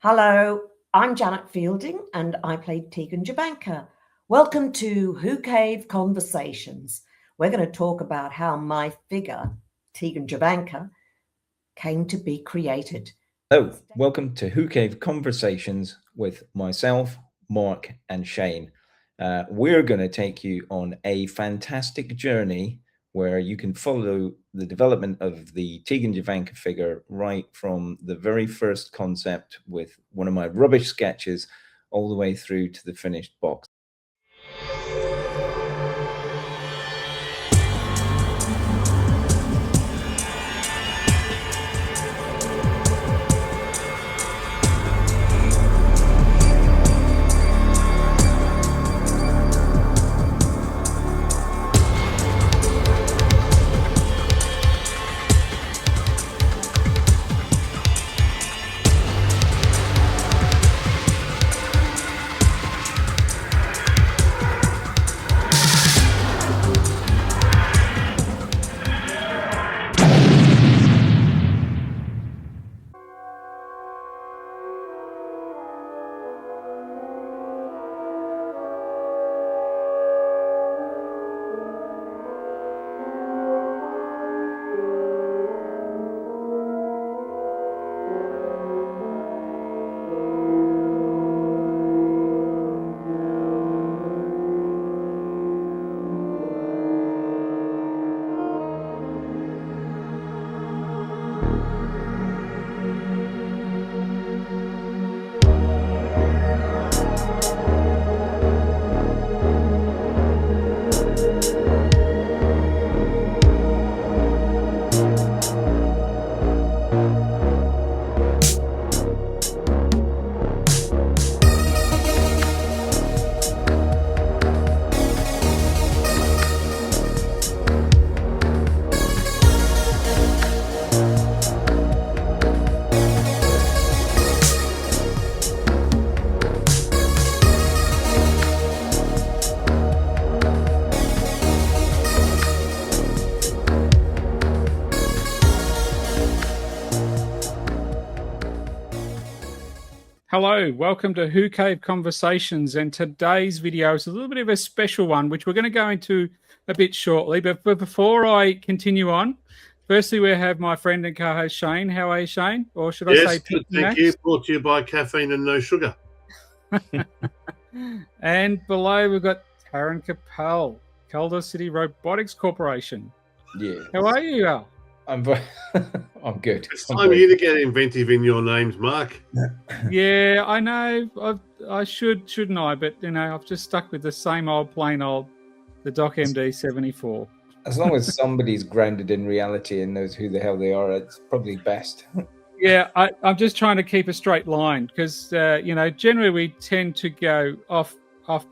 Hello, I'm Janet Fielding and I played Tegan Jabbanka. Welcome to Who Cave Conversations. We're going to talk about how my figure, Tegan Jabbanka, came to be created. Hello, welcome to Who Cave Conversations with myself, Mark, and Shane. We're going to take you on a fantastic journey where you can follow the development of the Tegan Jovanka figure right from the very first concept with one of my rubbish sketches all the way through to the finished box. Hello, welcome to Who Cave Conversations, and today's video is a little bit of a special one, which we're going to go into a bit shortly. But before I continue on, firstly, we have my friend and co-host Shane. How are you, Shane? Or should I say thank you. Brought to you by caffeine and no sugar. And below we've got Taryn Capel, Calder City Robotics Corporation. Yeah. How are you, Al? I'm good. It's time for you to get inventive in your names, Mark. Yeah, I know. I shouldn't I? But I've just stuck with the same old, plain old, the Doc MD 74. As long as somebody's grounded in reality and knows who the hell they are, it's probably best. Yeah, I'm just trying to keep a straight line because generally we tend to go off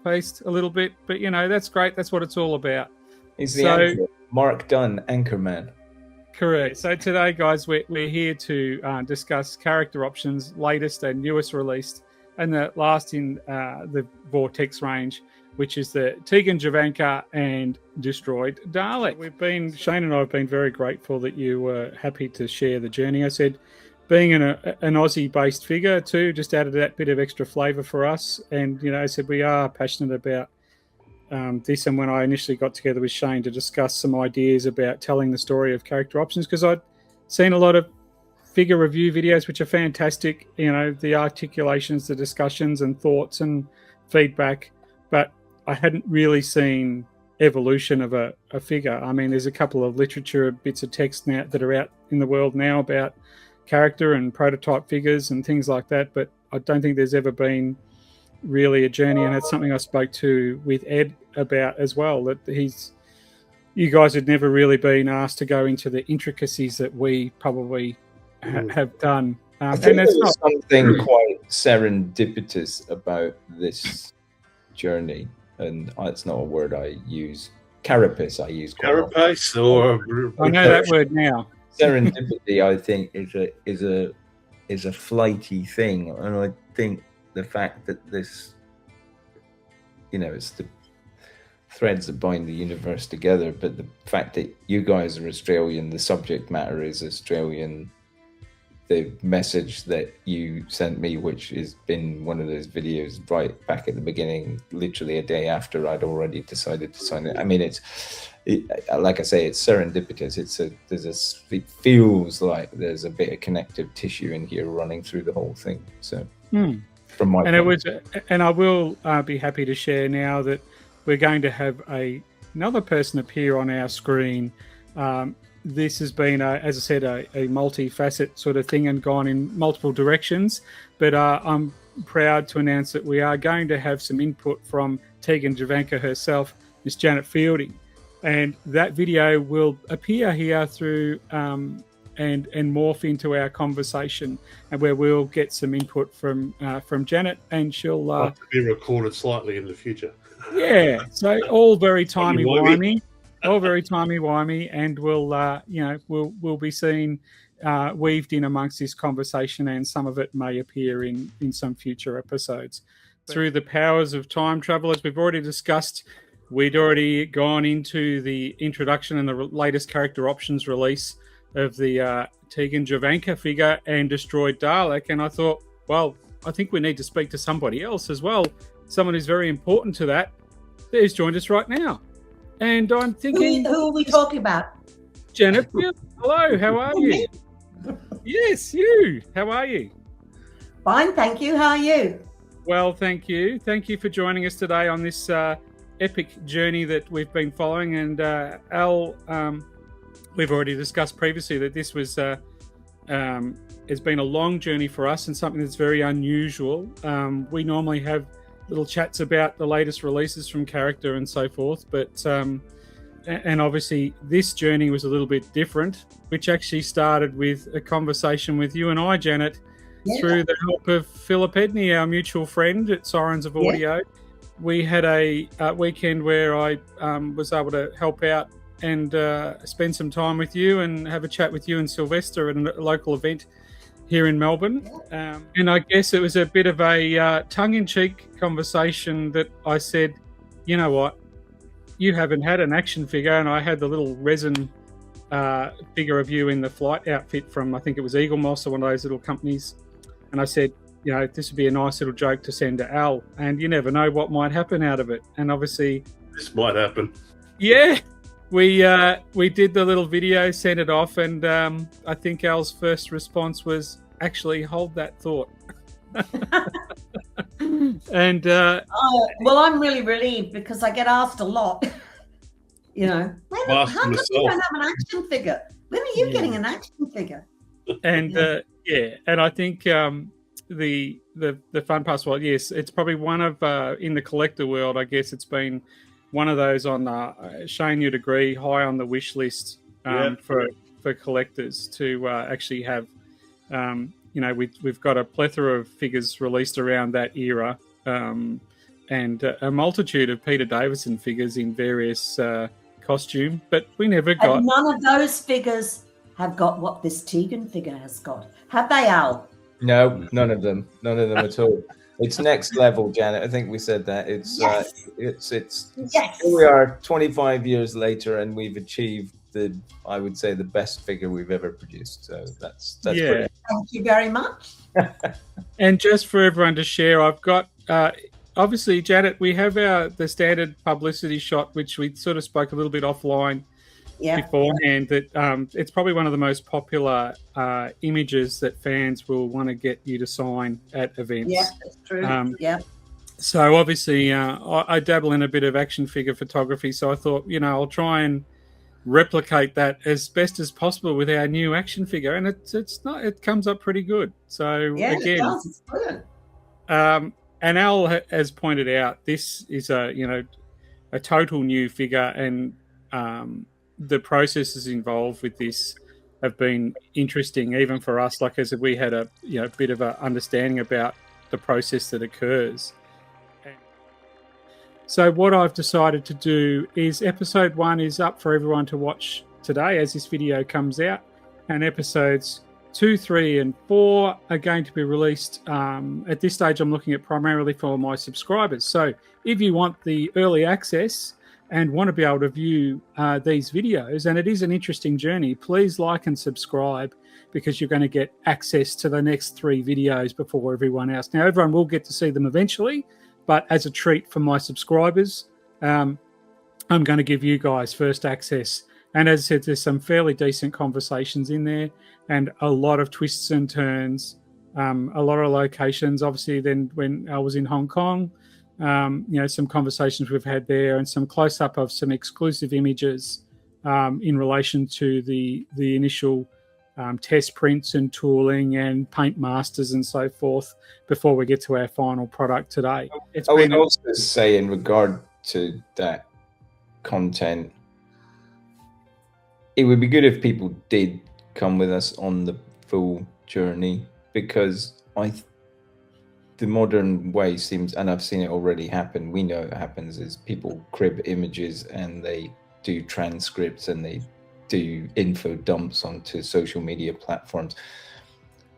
piste a little bit, but that's great. That's what it's all about. He's the anchor. Mark Dunn, Anchorman. Correct. So today, guys, we're here to discuss character options, latest and newest released, and the last in the Vortex range, which is the Tegan Jovanka and Destroyed Dalek. Shane and I have been very grateful that you were happy to share the journey. I said, being an Aussie-based figure too, just added that bit of extra flavour for us. And I said we are passionate about this, and when I initially got together with Shane to discuss some ideas about telling the story of character options, because I'd seen a lot of figure review videos which are fantastic, the articulations, the discussions and thoughts and feedback, but I hadn't really seen evolution of a figure. I mean, there's a couple of literature bits of text now that are out in the world now about character and prototype figures and things like that, but I don't think there's ever been really a journey, and it's something I spoke to with Ed about as well, that you guys had never really been asked to go into the intricacies that we probably have done. I think there's something quite serendipitous about this journey, and it's not a word I use. Carapace I use. Carapace, or I know that word now. Serendipity, I think, is a flighty thing, and I think the fact that this, it's the threads that bind the universe together, but the fact that you guys are Australian, the subject matter is Australian the message that you sent me, which has been one of those videos right back at the beginning, literally a day after I'd already decided to sign it. I mean, like I say, it's serendipitous. It feels like there's a bit of connective tissue in here running through the whole thing. So from my and I will be happy to share now that we're going to have another person appear on our screen. This has been, as I said, a multi-facet sort of thing and gone in multiple directions. But I'm proud to announce that we are going to have some input from Tegan Jovanka herself, Miss Janet Fielding. And that video will appear here through and morph into our conversation, and where we'll get some input from Janet, and she'll be recorded slightly in the future. Yeah, so all very timey-wimey. All very timey-wimey, and we'll be seen weaved in amongst this conversation, and some of it may appear in some future episodes. Through the powers of time travel, as we've already discussed, we'd already gone into the introduction and the latest character options release of the Tegan Jovanka figure and destroyed Dalek, and I thought, well, I think we need to speak to somebody else as well, someone who's very important to that, who's joined us right now. And I'm thinking... Who are we talking about? Janet, hello, how are you? Yes, you. How are you? Fine, thank you. How are you? Well, thank you. Thank you for joining us today on this epic journey that we've been following. And Al, we've already discussed previously that this was has been a long journey for us and something that's very unusual. We normally have little chats about the latest releases from character and so forth, but and obviously this journey was a little bit different, which actually started with a conversation with you and I, Janet, through the help of Philip Edney, our mutual friend at Sirens of Audio. We had a weekend where I was able to help out and spend some time with you and have a chat with you and Sylvester at a local event here in Melbourne. And I guess it was a bit of a tongue-in-cheek conversation that I said, you know what, you haven't had an action figure, and I had the little resin figure of you in the flight outfit from, I think it was Eagle Moss or one of those little companies. And I said, you know, this would be a nice little joke to send to Al, and you never know what might happen out of it. And obviously... This might happen. Yeah. We did the little video, sent it off, and I think Al's first response was, actually, hold that thought. And well, I'm really relieved because I get asked a lot. You know, how come you don't have an action figure? When are you getting an action figure? And and I think the fun part, well, yes, it's probably one of in the collector world, I guess it's been one of those on Shane, you'd agree, high on the wish list for collectors to actually have. You know, we've got a plethora of figures released around that era, and a multitude of Peter Davison figures in various costume, but we never got. And none of those figures have got what this Tegan figure has got. Have they, Al? No, none of them at all. It's next level, Janet. I think we said that. It's Here we are 25 years later, and we've achieved I would say the best figure we've ever produced. So that's pretty. Thank you very much. And just for everyone to share, I've got obviously, Janet, we have the standard publicity shot, which we sort of spoke a little bit offline beforehand, that it's probably one of the most popular images that fans will want to get you to sign at events. Yeah, that's true. So obviously, I dabble in a bit of action figure photography, so I thought, you know, I'll try and replicate that as best as possible with our new action figure, and it comes up pretty good. So again, it does. It's brilliant. And Al has pointed out, this is a total new figure, and the processes involved with this have been interesting, even for us. Like I said, we had a bit of an understanding about the process that occurs. So what I've decided to do is episode 1 is up for everyone to watch today as this video comes out, and episodes 2, 3, and 4 are going to be released. At this stage, I'm looking at primarily for my subscribers. So if you want the early access, and want to be able to view these videos, and it is an interesting journey, please like and subscribe, because you're going to get access to the next 3 videos before everyone else. Now, everyone will get to see them eventually, but as a treat for my subscribers, I'm going to give you guys first access. And as I said, there's some fairly decent conversations in there and a lot of twists and turns, a lot of locations. Obviously, then when I was in Hong Kong, some conversations we've had there, and some close-up of some exclusive images in relation to the initial test prints and tooling and paint masters and so forth before we get to our final product today. I would also say, in regard to that content, it would be good if people did come with us on the full journey, because the modern way seems, and I've seen it already happen, we know it happens, is people crib images and they do transcripts and they do info dumps onto social media platforms.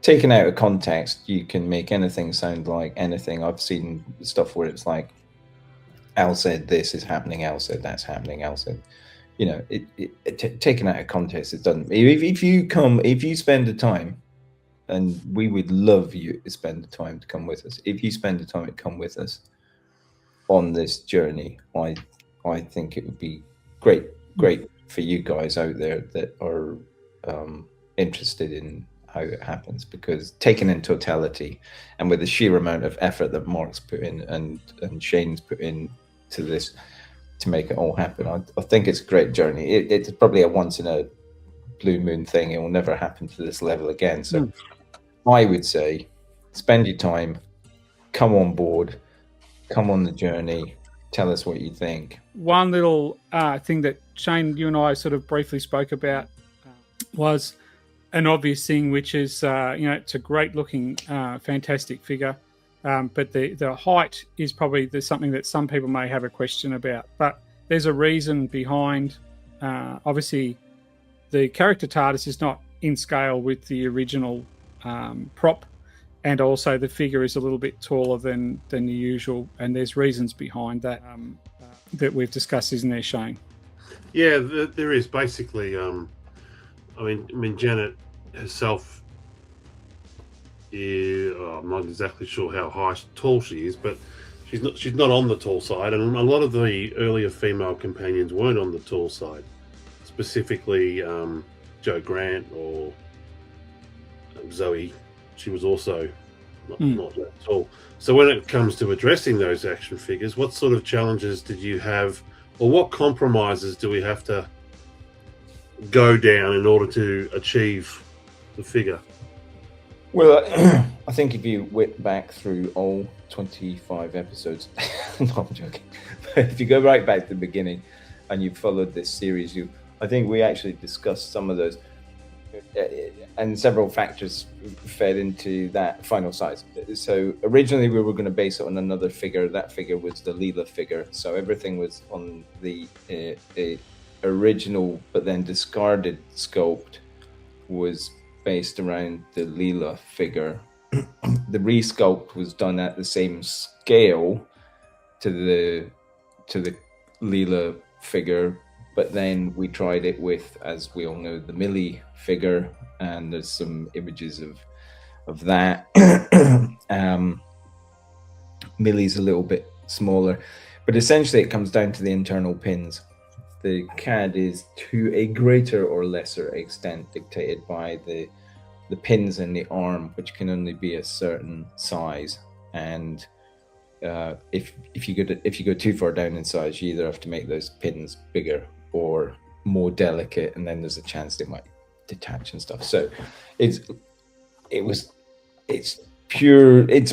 Taken out of context, you can make anything sound like anything. I've seen stuff where it's like, Al said this is happening, Al said that's happening, Al said, taken out of context, it doesn't. If you spend the time, and we would love you to spend the time to come with us. If you spend the time to come with us on this journey, I think it would be great for you guys out there that are interested in how it happens, because taken in totality and with the sheer amount of effort that Mark's put in and Shane's put in to this to make it all happen, I think it's a great journey. It's probably a once in a blue moon thing. It will never happen to this level again. So I would say spend your time, come on board, come on the journey, tell us what you think. One little thing that Shane, you and I sort of briefly spoke about was an obvious thing, which is, it's a great looking, fantastic figure. But the height is probably something that some people may have a question about. But there's a reason behind, obviously, the character TARDIS is not in scale with the original prop, and also the figure is a little bit taller than the usual, and there's reasons behind that that we've discussed, isn't there, Shane? Yeah, there is. Basically, I mean, Janet herself, I'm not exactly sure how tall she is, but she's not on the tall side, and a lot of the earlier female companions weren't on the tall side. Specifically, Jo Grant or Zoe, she was also not that tall. So when it comes to addressing those action figures, what sort of challenges did you have, or what compromises do we have to go down in order to achieve the figure? Well, I think if you whip back through all 25 episodes, no, I'm joking. But if you go right back to the beginning and you followed this series, I think we actually discussed some of those, and several factors fed into that final size. So originally we were going to base it on another figure. That figure was the Leela figure. So everything was on the original, but then discarded sculpt was based around the Leela figure. The resculpt was done at the same scale to the Leela figure, but then we tried it with, as we all know, the Millie figure, and there's some images of that. Millie's a little bit smaller, but essentially it comes down to the internal pins. The CAD is to a greater or lesser extent dictated by the pins in the arm, which can only be a certain size. And if you go too far down in size, you either have to make those pins bigger or more delicate, and then there's a chance they might detach and stuff. So it's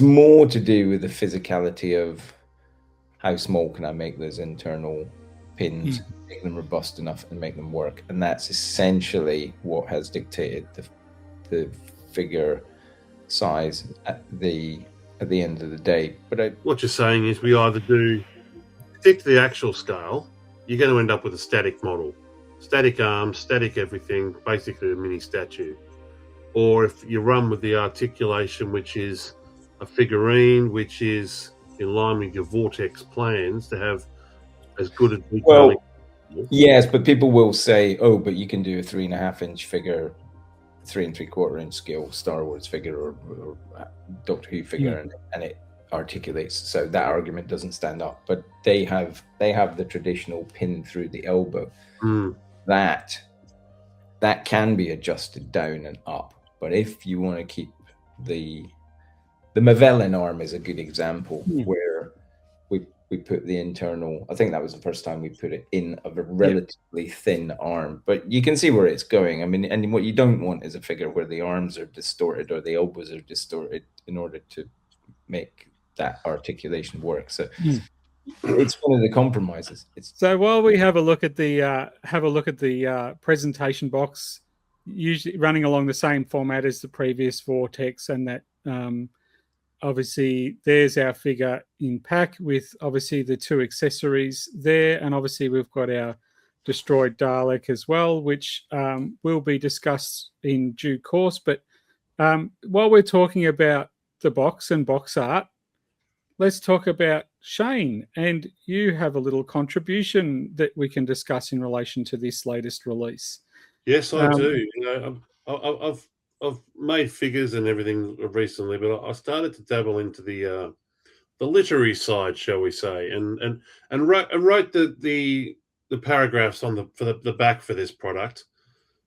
more to do with the physicality of how small can I make those internal pins, make them robust enough and make them work. And that's essentially what has dictated the figure size at the end of the day. But what you're saying is we either stick to the actual scale, you're going to end up with a static model, static arms, static everything, basically a mini statue. Or if you run with the articulation, which is a figurine, which is in line with your Vortex plans to have as good at detailing. Well, yes, but people will say, "Oh, but you can do a 3.5-inch figure, 3 3/4 inch scale Star Wars figure or Doctor Who figure, and it articulates." So that argument doesn't stand up. But they have the traditional pin through the elbow. That can be adjusted down and up. But if you want to keep the Mavellan arm is a good example where we put the internal. I think that was the first time we put it in of a relatively thin arm, but you can see where it's going. I mean, and what you don't want is a figure where the arms are distorted or the elbows are distorted in order to make that articulation work. So it's one of the compromises. So while we have a look at the presentation box, usually running along the same format as the previous Vortex, and that obviously there's our figure in pack with obviously the 2 accessories there, and obviously we've got our destroyed Dalek as well, which will be discussed in due course. But while we're talking about the box and box art, let's talk about Shane, and you have a little contribution that we can discuss in relation to this latest release. Yes, I do. You know, I've made figures and everything recently, but I started to dabble into the literary side, shall we say, and wrote the paragraphs on the back for this product.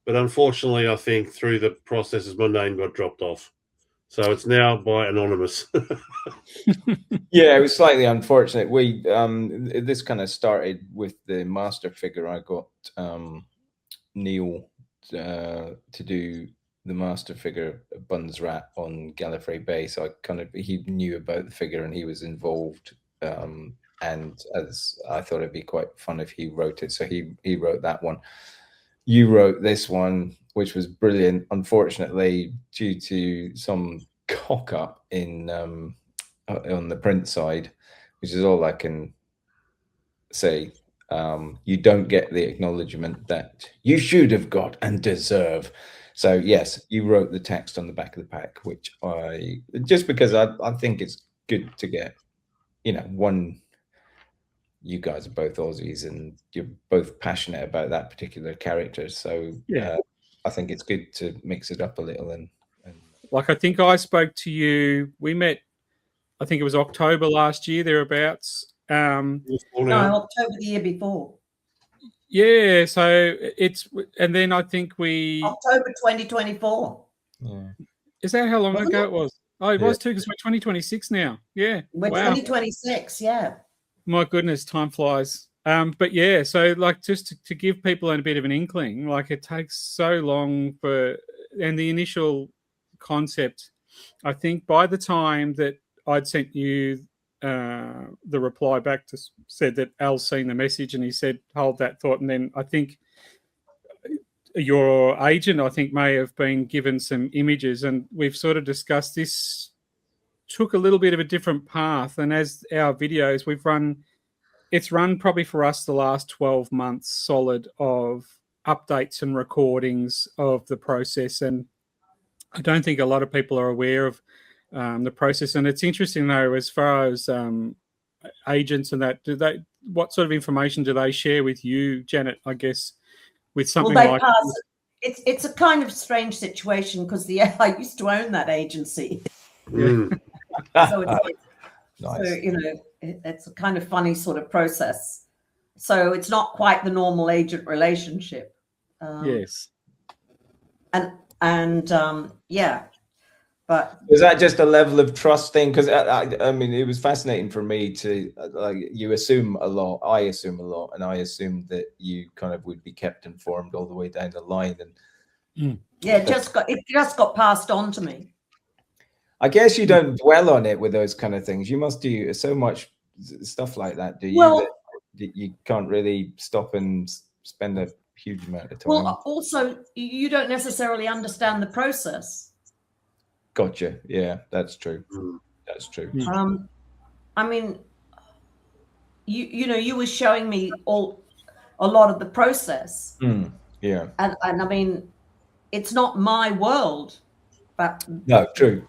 But unfortunately, I think through the processes, my name got dropped off, so it's now by anonymous. Yeah, it was slightly unfortunate. We this kind of started with the master figure. I got Neil to do the master figure Buns Rat on Gallifrey Bay, so he knew about the figure and he was involved, and as I thought it'd be quite fun if he wrote it, so he wrote that one. You wrote this one, which was brilliant. Unfortunately, due to some cock up in on the print side, which is all I can say, you don't get the acknowledgement that you should have got and deserve. So yes, you wrote the text on the back of the pack, which just because I think it's good to get, one, you guys are both Aussies and you're both passionate about that particular character. So I think it's good to mix it up a little. And like, I think I spoke to you, we met, I think it was October last year, thereabouts. No, October the year before. Yeah, so and then I think October 2024. Yeah. Is that how long ago it was? Oh, it was too, because we're 2026 now. Yeah. We're 2026, yeah. My goodness, time flies. But yeah, so like, just to give people a bit of an inkling, like, it takes so long and the initial concept, I think by the time that I'd sent you the reply back to said that Al's seen the message and he said, hold that thought. And then I think your agent, may have been given some images, and we've sort of discussed this, took a little bit of a different path. And as our videos, it's run probably for us the last 12 months solid of updates and recordings of the process. And I don't think a lot of people are aware of the process. And it's interesting though, as far as agents and that, what sort of information do they share with you, Janet, I guess, with something like this? It's a kind of strange situation because I used to own that agency. So it's nice. So, it's a kind of funny sort of process. So it's not quite the normal agent relationship. Yes. And yeah. But was that just a level of trust thing? Because I mean, it was fascinating for me to you assume a lot. I assume a lot, and I assumed that you kind of would be kept informed all the way down the line. And it just got passed on to me. I guess you don't dwell on it with those kind of things. You must do so much stuff like that, do you? Well, that you can't really stop and spend a huge amount of time. Well, also, you don't necessarily understand the process. Gotcha. Yeah, that's true. That's true. I mean, you were showing me a lot of the process. Yeah. And I mean, it's not my world, but no, true.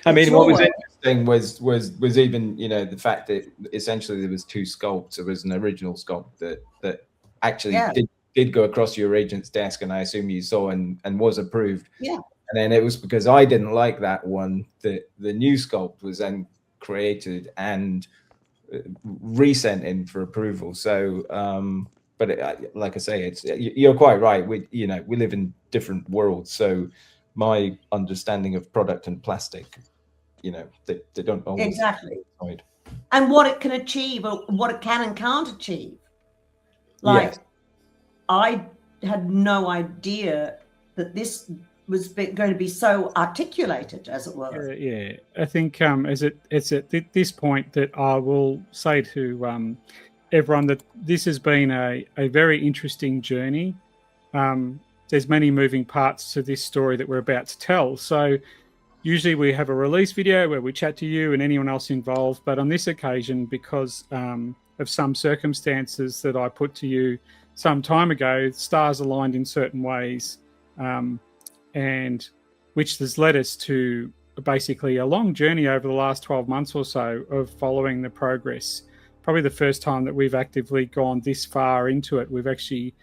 I mean, It's what your was work. interesting was even, you know, the fact that essentially there was two sculpts. There was an original sculpt that actually Yeah. did go across your agent's desk, and I assume you saw and was approved. Yeah. And then it was because I didn't like that one that the new sculpt was then created and resent in for approval. So, but like I say, you're quite right. We live in different worlds. So my understanding of product and plastic, they don't always Exactly. coincide. And what it can achieve, or what it can and can't achieve. Like, Yes. I had no idea that this was going to be so articulated, as it were. Yeah, I think it's at this point that I will say to everyone that this has been a very interesting journey. There's many moving parts to this story that we're about to tell. So usually we have a release video where we chat to you and anyone else involved. But on this occasion, because of some circumstances that I put to you some time ago, stars aligned in certain ways, and which has led us to basically a long journey over the last 12 months or so of following the progress. Probably the first time that we've actively gone this far into it. We've actually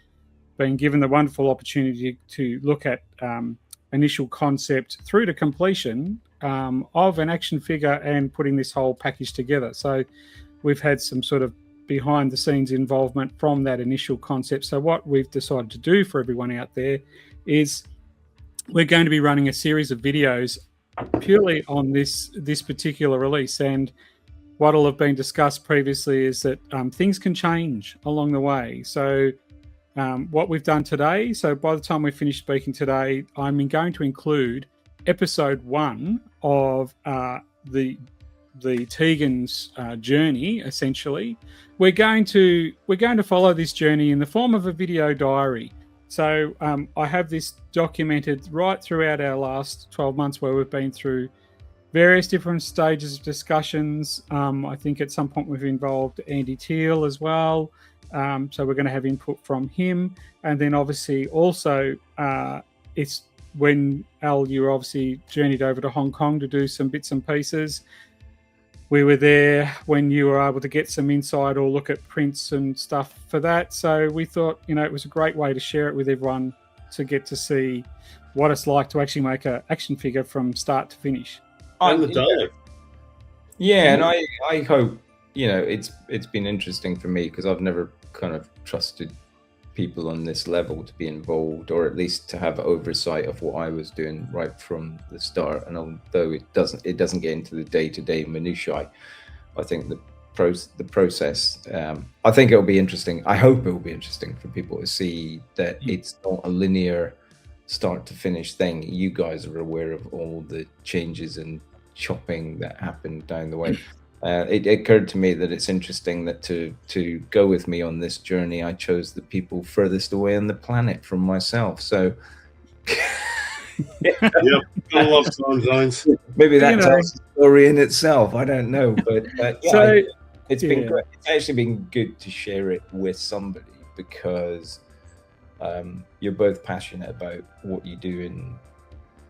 been given the wonderful opportunity to look at initial concept through to completion of an action figure and putting this whole package together. So we've had some sort of behind the scenes involvement from that initial concept. So what we've decided to do for everyone out there is we're going to be running a series of videos purely on this particular release. And what'll have been discussed previously is that things can change along the way. So what we've done today, so by the time we finish speaking today, I'm going to include episode 1 of the Tegan's journey. Essentially, we're going to follow this journey in the form of a video diary. So I have this documented right throughout our last 12 months, where we've been through various different stages of discussions. I think at some point we've involved Andy Teal as well. So we're going to have input from him. And then obviously also it's when Al, you obviously journeyed over to Hong Kong to do some bits and pieces. We were there when you were able to get some insight or look at prints and stuff for that. So we thought, it was a great way to share it with everyone to get to see what it's like to actually make an action figure from start to finish. And the Dalek. Yeah, and I hope, it's been interesting for me because I've never kind of trusted people on this level to be involved, or at least to have oversight of what I was doing right from the start. And although it doesn't get into the day-to-day minutiae, I think the process, I think it'll be interesting. I hope it'll be interesting for people to see that it's not a linear start to finish thing. You guys are aware of all the changes and chopping that happened down the way. It occurred to me that it's interesting that to go with me on this journey, I chose the people furthest away on the planet from myself. So Yep, I love time zones. maybe that tells the story in itself. I don't know, but yeah, it's been great. It's actually been good to share it with somebody because you're both passionate about what you do in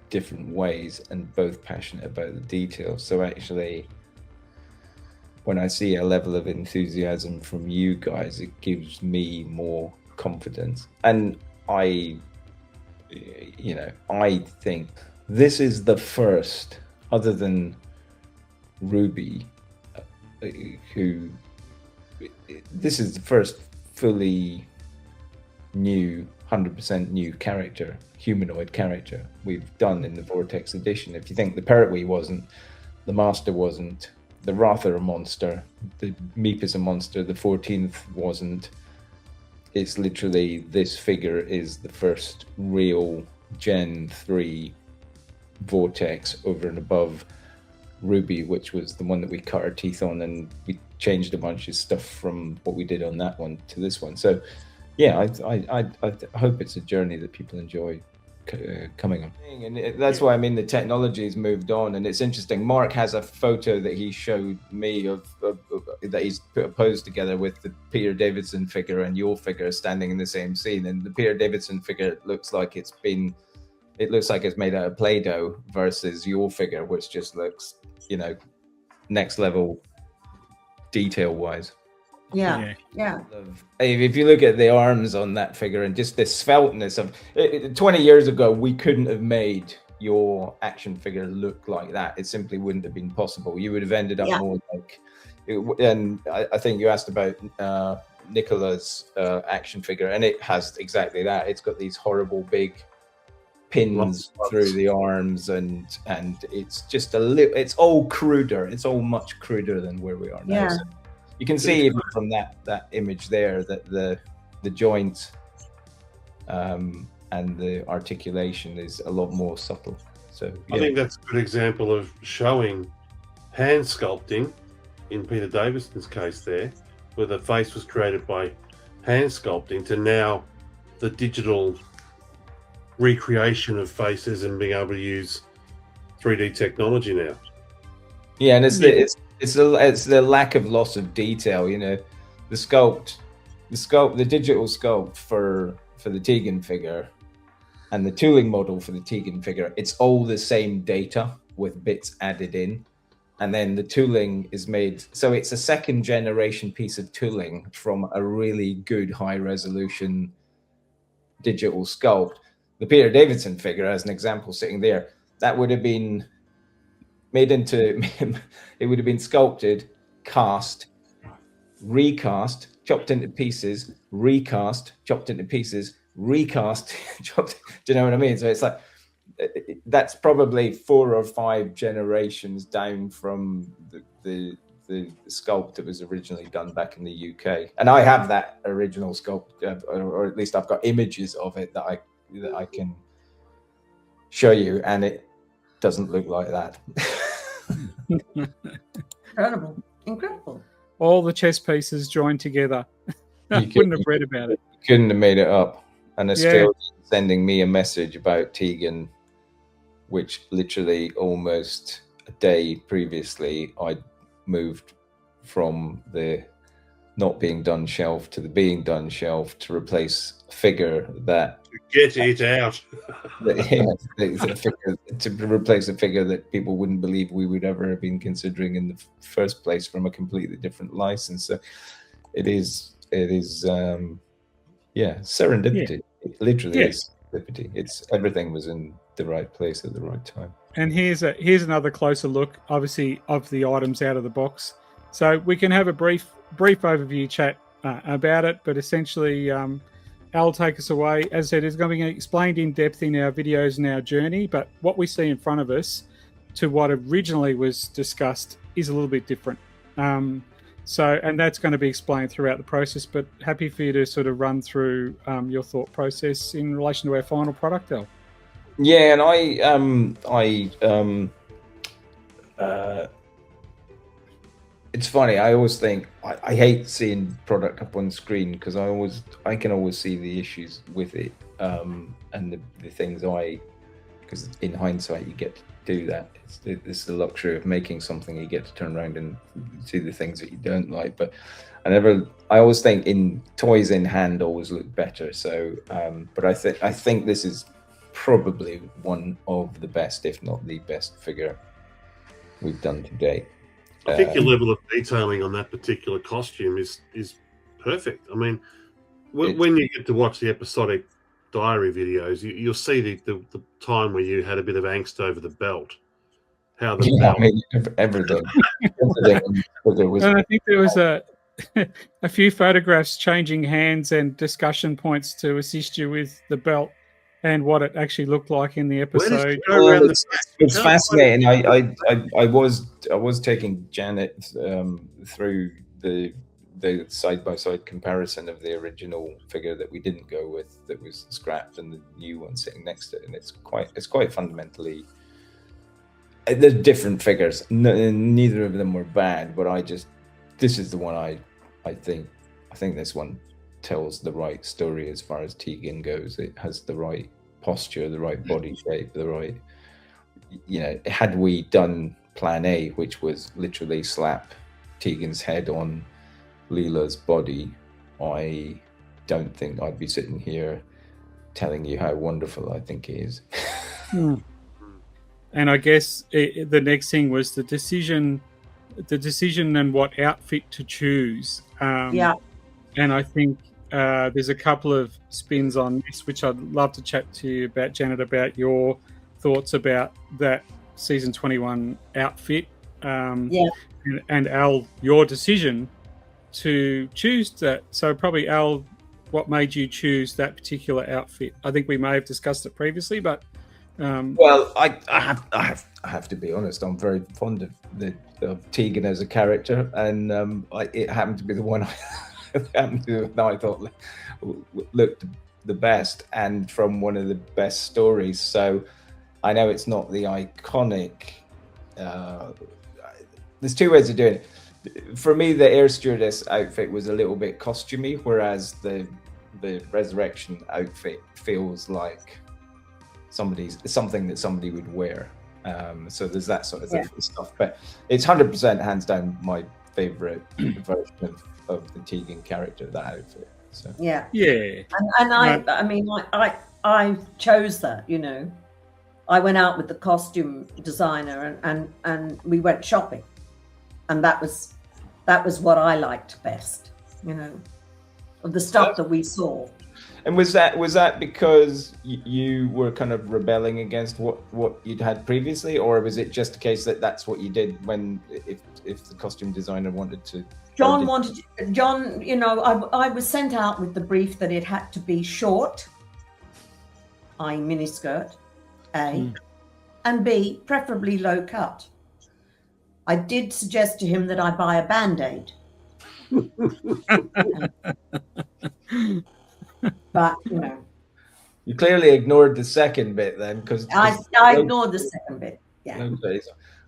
different ways and both passionate about the details. So actually, when I see a level of enthusiasm from you guys, it gives me more confidence. And I think this is the first, other than Ruby, this is the first fully new, 100% new character, humanoid character we've done in the Vortex edition. If you think the Pertwee wasn't, the Master wasn't, the Wrath are a monster, the Meep is a monster, the 14th wasn't. It's literally, this figure is the first real Gen 3 Vortex over and above Ruby, which was the one that we cut our teeth on, and we changed a bunch of stuff from what we did on that one to this one. So yeah, I hope it's a journey that people enjoy coming on. And that's why, I mean, the technology has moved on, and it's interesting. Mark has a photo that he showed me of that he's put a pose together with the Peter Davidson figure and your figure standing in the same scene, and the Peter Davidson figure looks like it's been it looks like it's made out of Play-Doh versus your figure, which just looks, you know, next level detail wise. Yeah. If you look at the arms on that figure and just the svelteness of 20 years ago, we couldn't have made your action figure look like that. It simply wouldn't have been possible. You would have ended up more like, and I think you asked about Nicola's action figure, and it has exactly that. It's got these horrible big pins through the arms, and it's just a little, it's all cruder. It's all much cruder than where we are now. Yeah. So you can see even from that image there that the joint and the articulation is a lot more subtle. So I think that's a good example of showing hand sculpting in Peter Davison's case there, where the face was created by hand sculpting, to now the digital recreation of faces and being able to use 3D technology now. Yeah, and it's the lack of loss of detail. You know, the digital sculpt for the Tegan figure and the tooling model for the Tegan figure, it's all the same data with bits added in. And then the tooling is made, so it's a second generation piece of tooling from a really good high resolution digital sculpt. The Peter Davison figure, as an example, sitting there, that would have been made into, it would have been sculpted, cast, recast, chopped into pieces, recast, chopped into pieces, recast, chopped. Do you know what I mean? So it's like, that's probably 4 or 5 generations down from the sculpt that was originally done back in the UK. And I have that original sculpt, or at least I've got images of it that I can show you, and it doesn't look like that. Incredible. All the chess pieces joined together. I wouldn't have read about it. Couldn't have made it up. And they're still sending me a message about Tegan, which literally almost a day previously I moved from the not being done shelf to the being done shelf to replace a figure that get it out. To replace a figure that people wouldn't believe we would ever have been considering in the first place from a completely different license. So it is serendipity. Yeah. It literally is serendipity. It's everything was in the right place at the right time. And here's another closer look, obviously, of the items out of the box. So we can have a brief overview chat about it, but essentially Al will take us away. As I said, it's going to be explained in depth in our videos and our journey, but what we see in front of us to what originally was discussed is a little bit different. And that's going to be explained throughout the process, but happy for you to sort of run through your thought process in relation to our final product, Al. Yeah, and it's funny. I always think I hate seeing product up on screen because I can always see the issues with it, and the things because in hindsight you get to do that. It's the luxury of making something. You get to turn around and see the things that you don't like. But I always think in toys in hand always look better. So, but I think this is probably one of the best, if not the best figure we've done to date. I think your level of detailing on that particular costume is perfect. I mean, when you get to watch the episodic diary videos, you'll see the time where you had a bit of angst over the belt. How the belt... I mean, everything. And I think there was a few photographs changing hands and discussion points to assist you with the belt and what it actually looked like in the episode. It's fascinating. I was taking Janet through the side-by-side comparison of the original figure that we didn't go with, that was scrapped, and the new one sitting next to it, and it's quite fundamentally, they're different figures. Neither of them were bad, but this is the one I think this one tells the right story as far as Tegan goes. It has the right posture, the right body shape, the right, had we done plan A, which was literally slap Tegan's head on Leela's body, I don't think I'd be sitting here telling you how wonderful I think it is. And I guess the next thing was the decision and what outfit to choose. Yeah. And I think there's a couple of spins on this, which I'd love to chat to you about, Janet, about your thoughts about that season 21 outfit. Yeah. And Al, your decision to choose that. So probably, Al, what made you choose that particular outfit? I think we may have discussed it previously, but well, I have to be honest. I'm very fond of Tegan as a character, and it happened to be the one I thought looked the best, and from one of the best stories. So I know it's not the iconic. There's two ways of doing it. For me, the air stewardess outfit was a little bit costumey, whereas the resurrection outfit feels like something that somebody would wear. So there's that sort of stuff. But it's 100% hands down my favorite version of the Tegan character, that outfit. So Yeah. And I mean, I chose that. You know, I went out with the costume designer and we went shopping, and that was what I liked best. You know, of the stuff that we saw. And was that because you were kind of rebelling against what you'd had previously, or was it just a case that that's what you did when if the costume designer wanted to? John, you know, I was sent out with the brief that it had to be short, i.e. miniskirt, A, and B, preferably low cut. I did suggest to him that I buy a Band-Aid. But, you know. You clearly ignored the second bit then, because I ignored the second bit. Yeah.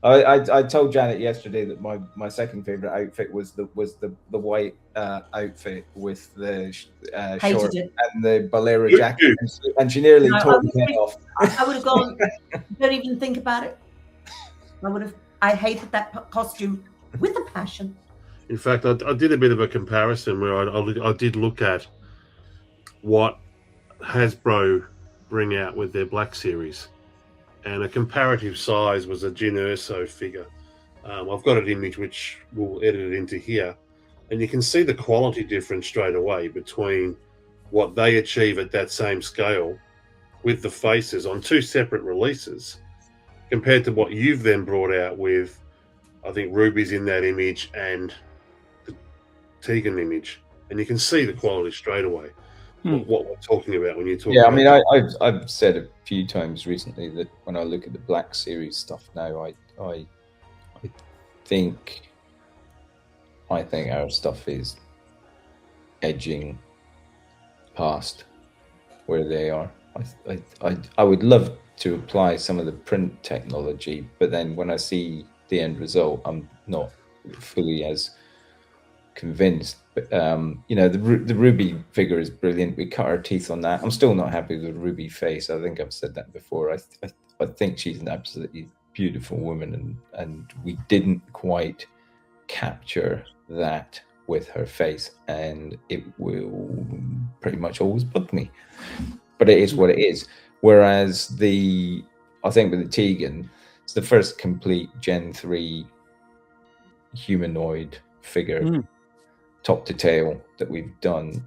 I told Janet yesterday that my second favorite outfit was the white outfit with the short and the bolero jacket, and she nearly tore me off. I would have gone. Don't even think about it. I hated that costume with a passion. In fact, I did a bit of a comparison where I did look at what Hasbro bring out with their Black Series, and a comparative size was a Jyn Erso figure. I've got an image which we'll edit it into here, and you can see the quality difference straight away between what they achieve at that same scale with the faces on two separate releases compared to what you've then brought out with, I think, Ruby's in that image and the Tegan image, and you can see the quality straight away. What we're talking about when you're talking. Yeah, I mean, I've said a few times recently that when I look at the Black Series stuff now, I think our stuff is edging past where they are. I would love to apply some of the print technology, but then when I see the end result, I'm not fully as convinced. But you know, the Ruby figure is brilliant. We cut our teeth on that. I'm still not happy with the Ruby face. I think I've said that before. I think she's an absolutely beautiful woman, and we didn't quite capture that with her face, and it will pretty much always bug me. But it is what it is. Whereas I think with the Tegan, it's the first complete Gen 3 humanoid figure, top to tail, that we've done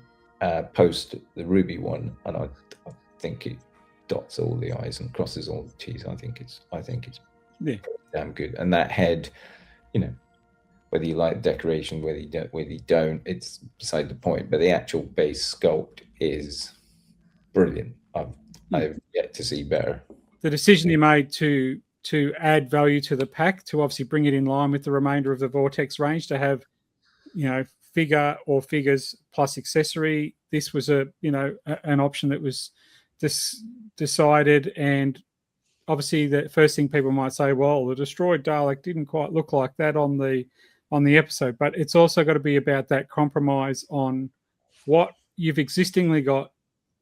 post the Ruby one, and I think it dots all the I's and crosses all the T's. I think it's pretty damn good. And that head, you know, whether you like decoration, whether you don't, it's beside the point. But the actual base sculpt is brilliant. I've yet to see better. The decision you made to add value to the pack, to obviously bring it in line with the remainder of the Vortex range, to have, you know, figure or figures plus accessory. This was an option that was decided, and obviously the first thing people might say, well, the destroyed Dalek didn't quite look like that on the episode, but it's also got to be about that compromise on what you've existingly got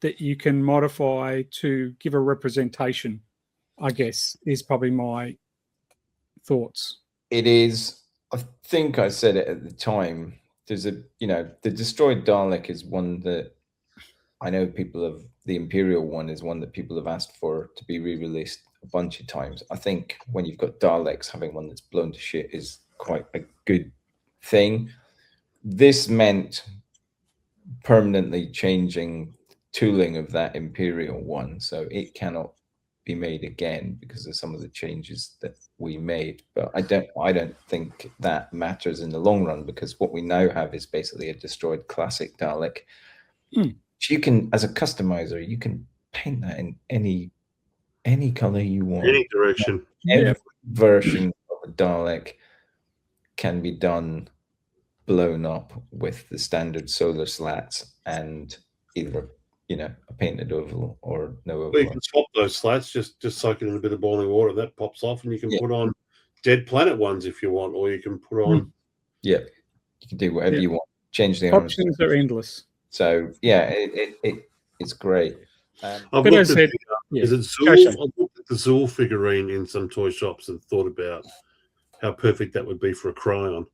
that you can modify to give a representation, I guess, is probably my thoughts. It is. I think I said it at the time. There's the destroyed Dalek is one that I know the Imperial one is one that people have asked for to be re-released a bunch of times. I think when you've got Daleks, having one that's blown to shit is quite a good thing. This meant permanently changing tooling of that Imperial one, so it cannot be made again because of some of the changes that we made. But I don't think that matters in the long run, because what we now have is basically a destroyed classic Dalek. You can, as a customizer, you can paint that in any color you want, Any direction. Every version of a Dalek can be done blown up with the standard solar slats and either a painted oval or no oval. Well, you can swap those slats, just soak it in a bit of boiling water, that pops off, and you can put on Dead Planet ones if you want, or you can put on you can do whatever you want, change the options are endless. So it's great. I've looked at is it Zool? I've looked at the Zool figurine in some toy shops and thought about how perfect that would be for a Cryon.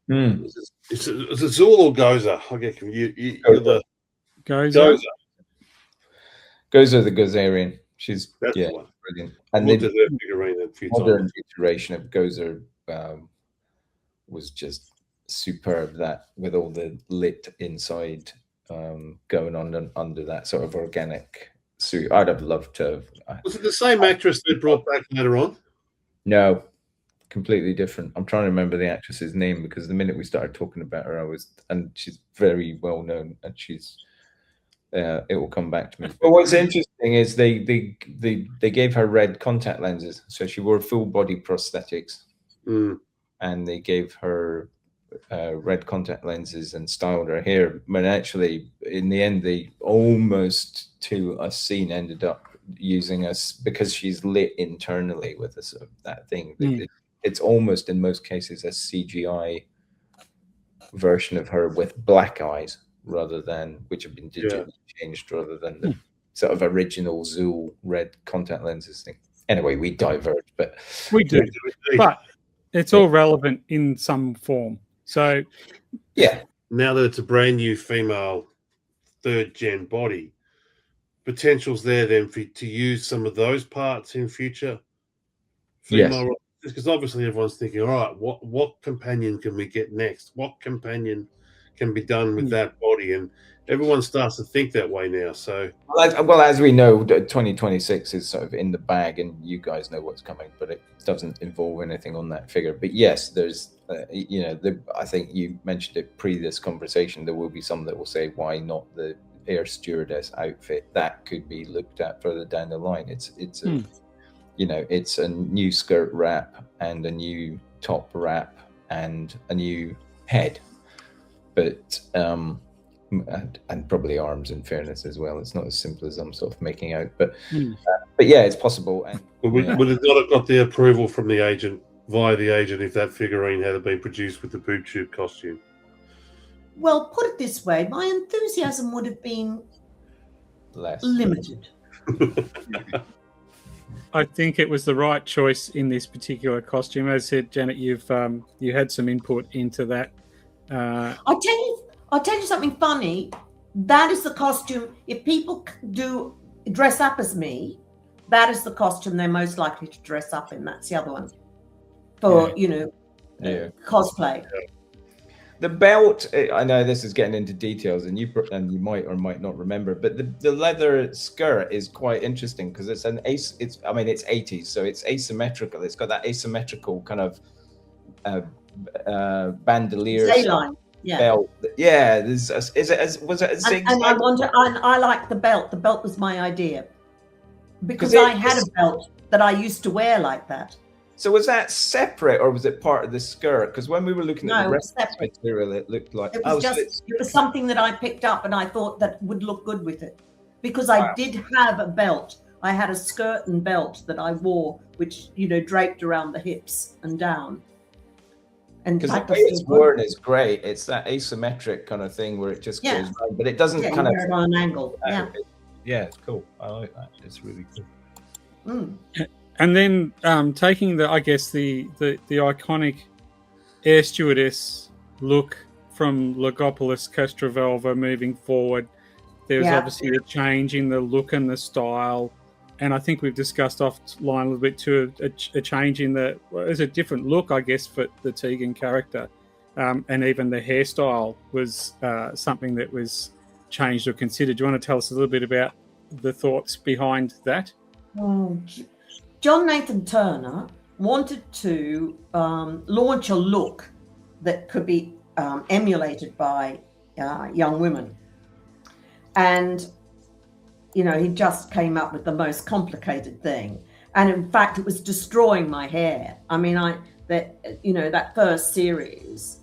Is it Zool or Gozer? I get confused. You're the Gozer. Gozer the Gozerian. She's the one. Brilliant. And then the figurine a few modern iteration of Gozer was just superb. That with all the lit inside going on under that sort of organic suit. I'd have loved to. Was it the same actress they brought back later on? No, completely different. I'm trying to remember the actress's name, because the minute we started talking about her, and she's very well known, and she's. It will come back to me. But what's interesting is they gave her red contact lenses, so she wore full body prosthetics, and they gave her red contact lenses and styled her hair. But actually, in the end, they almost to a scene ended up using us because she's lit internally with that thing. It's almost in most cases a CGI version of her with black eyes, rather than which have been digitally changed, rather than the sort of original Zool red contact lenses thing. Anyway, we diverge, but we do. But it's all relevant in some form. So now that it's a brand new female third gen body, potential's there then to use some of those parts in future female. Because obviously everyone's thinking, all right, what companion can we get next? What companion can be done with that body? And everyone starts to think that way now. So as we know, 2026 is sort of in the bag, and you guys know what's coming, but it doesn't involve anything on that figure. But yes, there's I think you mentioned it pre this conversation, there will be some that will say, why not the air stewardess outfit? That could be looked at further down the line. It's a new skirt wrap and a new top wrap and a new head, but and probably arms, in fairness, as well. It's not as simple as I'm sort of making out, but yeah, it's possible. And would it not have got the approval from the agent, via the agent, if that figurine had been produced with the boob tube costume? Well, put it this way, my enthusiasm would have been limited. I think it was the right choice in this particular costume. As I said, Janet, you had some input into that. I'll tell you something funny. That is the costume. If people do dress up as me, that is the costume they're most likely to dress up in. That's the other one for cosplay. The belt, I know this is getting into details, and you might or might not remember, but the leather skirt is quite interesting because it's 80s, so it's asymmetrical. It's got that asymmetrical kind of bandolier belt. Yeah, was it a zigzag? And I like the belt. The belt was my idea because I had a belt that I used to wear like that. So was that separate, or was it part of the skirt? Because when we were looking at the rest of the material, it looked like it was something that I picked up, and I thought that would look good with it. Because I did have a belt. I had a skirt and belt that I wore, which draped around the hips and down. And because the way it's worn is great. It's that asymmetric kind of thing where it just goes round, but it doesn't kind of on an angle. Yeah, it's cool. I like that. It's really cool. And then taking the iconic air stewardess look from Logopolis Castrovelva moving forward, There's Yeah. obviously a change in the look and the style. And I think we've discussed offline a little bit too, a change in there's a different look, I guess, for the Tegan character. And even the hairstyle was something that was changed or considered. Do you want to tell us a little bit about the thoughts behind that? John Nathan Turner wanted to launch a look that could be emulated by young women. And, you know, he just came up with the most complicated thing. And in fact, it was destroying my hair. I mean, that first series,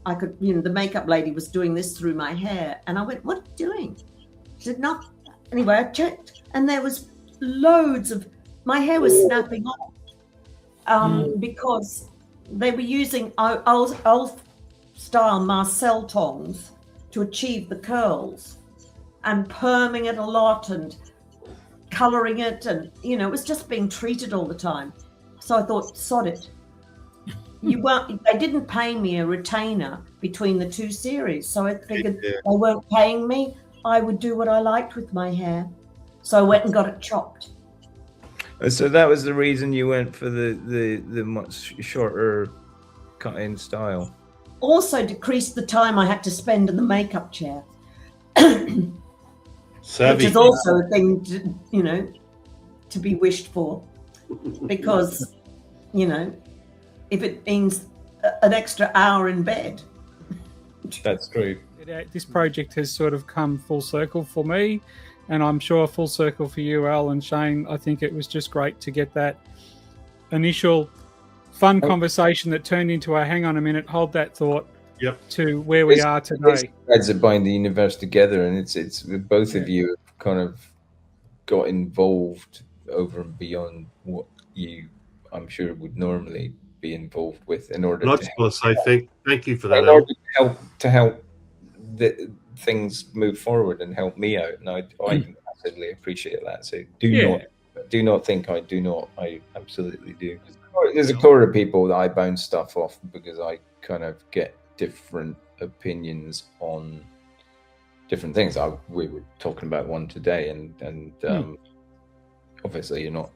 I could, you know, the makeup lady was doing this through my hair. And I went, what are you doing? She said, nothing. Anyway, I checked and there was loads of, my hair was snapping off because they were using old style Marcel tongs to achieve the curls and perming it a lot and colouring it. And, you know, it was just being treated all the time. So I thought, sod it. They didn't pay me a retainer between the two series. So I figured they weren't paying me. I would do what I liked with my hair. So I went and got it chopped. So that was the reason you went for the much shorter cut-in style. Also decreased the time I had to spend in the makeup chair. Which is also a thing, to be wished for. Because, you know, if it means an extra hour in bed. That's true. This project has sort of come full circle for me, and I'm sure full circle for you, Al and Shane. I think it was just great to get that initial fun conversation that turned into a hang on a minute, hold that thought, to where we are today. It's bind the universe together, and it's both of you have kind of got involved over and beyond what you, I'm sure, would normally be involved with in order. I just want to say thank you for that. In order to help the things move forward and help me out, and I massively appreciate that. So do not think I do not. I absolutely do. There's a core of people that I bounce stuff off because I kind of get different opinions on different things. We were talking about one today, and obviously you're not.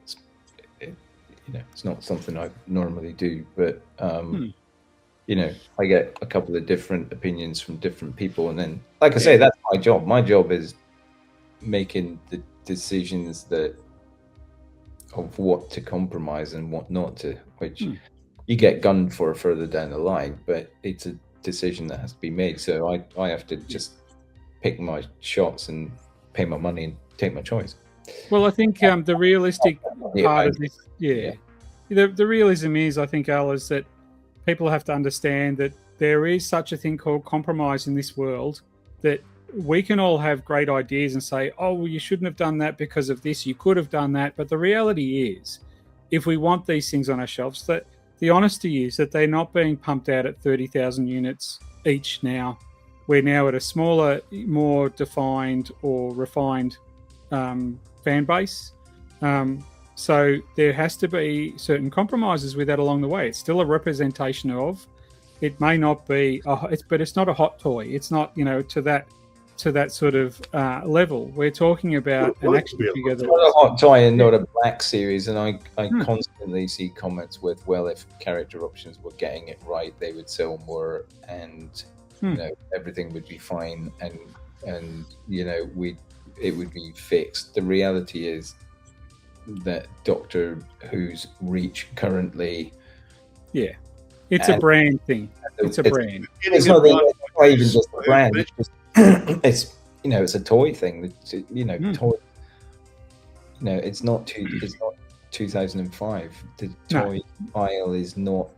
It's not something I normally do, but I get a couple of different opinions from different people, and then, like I say, that's my job. My job is making the decisions of what to compromise and what not to, which you get gunned for further down the line, but it's a decision that has to be made. So I have to just pick my shots and pay my money and take my choice. Well, I think the realistic part of this, the realism is, I think, Al, is that people have to understand that there is such a thing called compromise in this world, that we can all have great ideas and say, oh, well, you shouldn't have done that because of this, you could have done that. But the reality is, if we want these things on our shelves, that the honesty is that they're not being pumped out at 30,000 units each now. We're now at a smaller, more defined or refined fan base. So there has to be certain compromises with that along the way. It's still a representation of. It may not be, but it's not a hot toy. It's not, to that sort of level. We're talking about an action figure. It's not a hot toy and not a black series. And I constantly see comments with, well, if character options were getting it right, they would sell more, and everything would be fine, and it would be fixed. The reality is that Doctor Who's reach currently, it's a brand thing. It's a brand. It's not even just a brand. It's it's a toy thing. Toy. It's not 2005. The toy aisle is not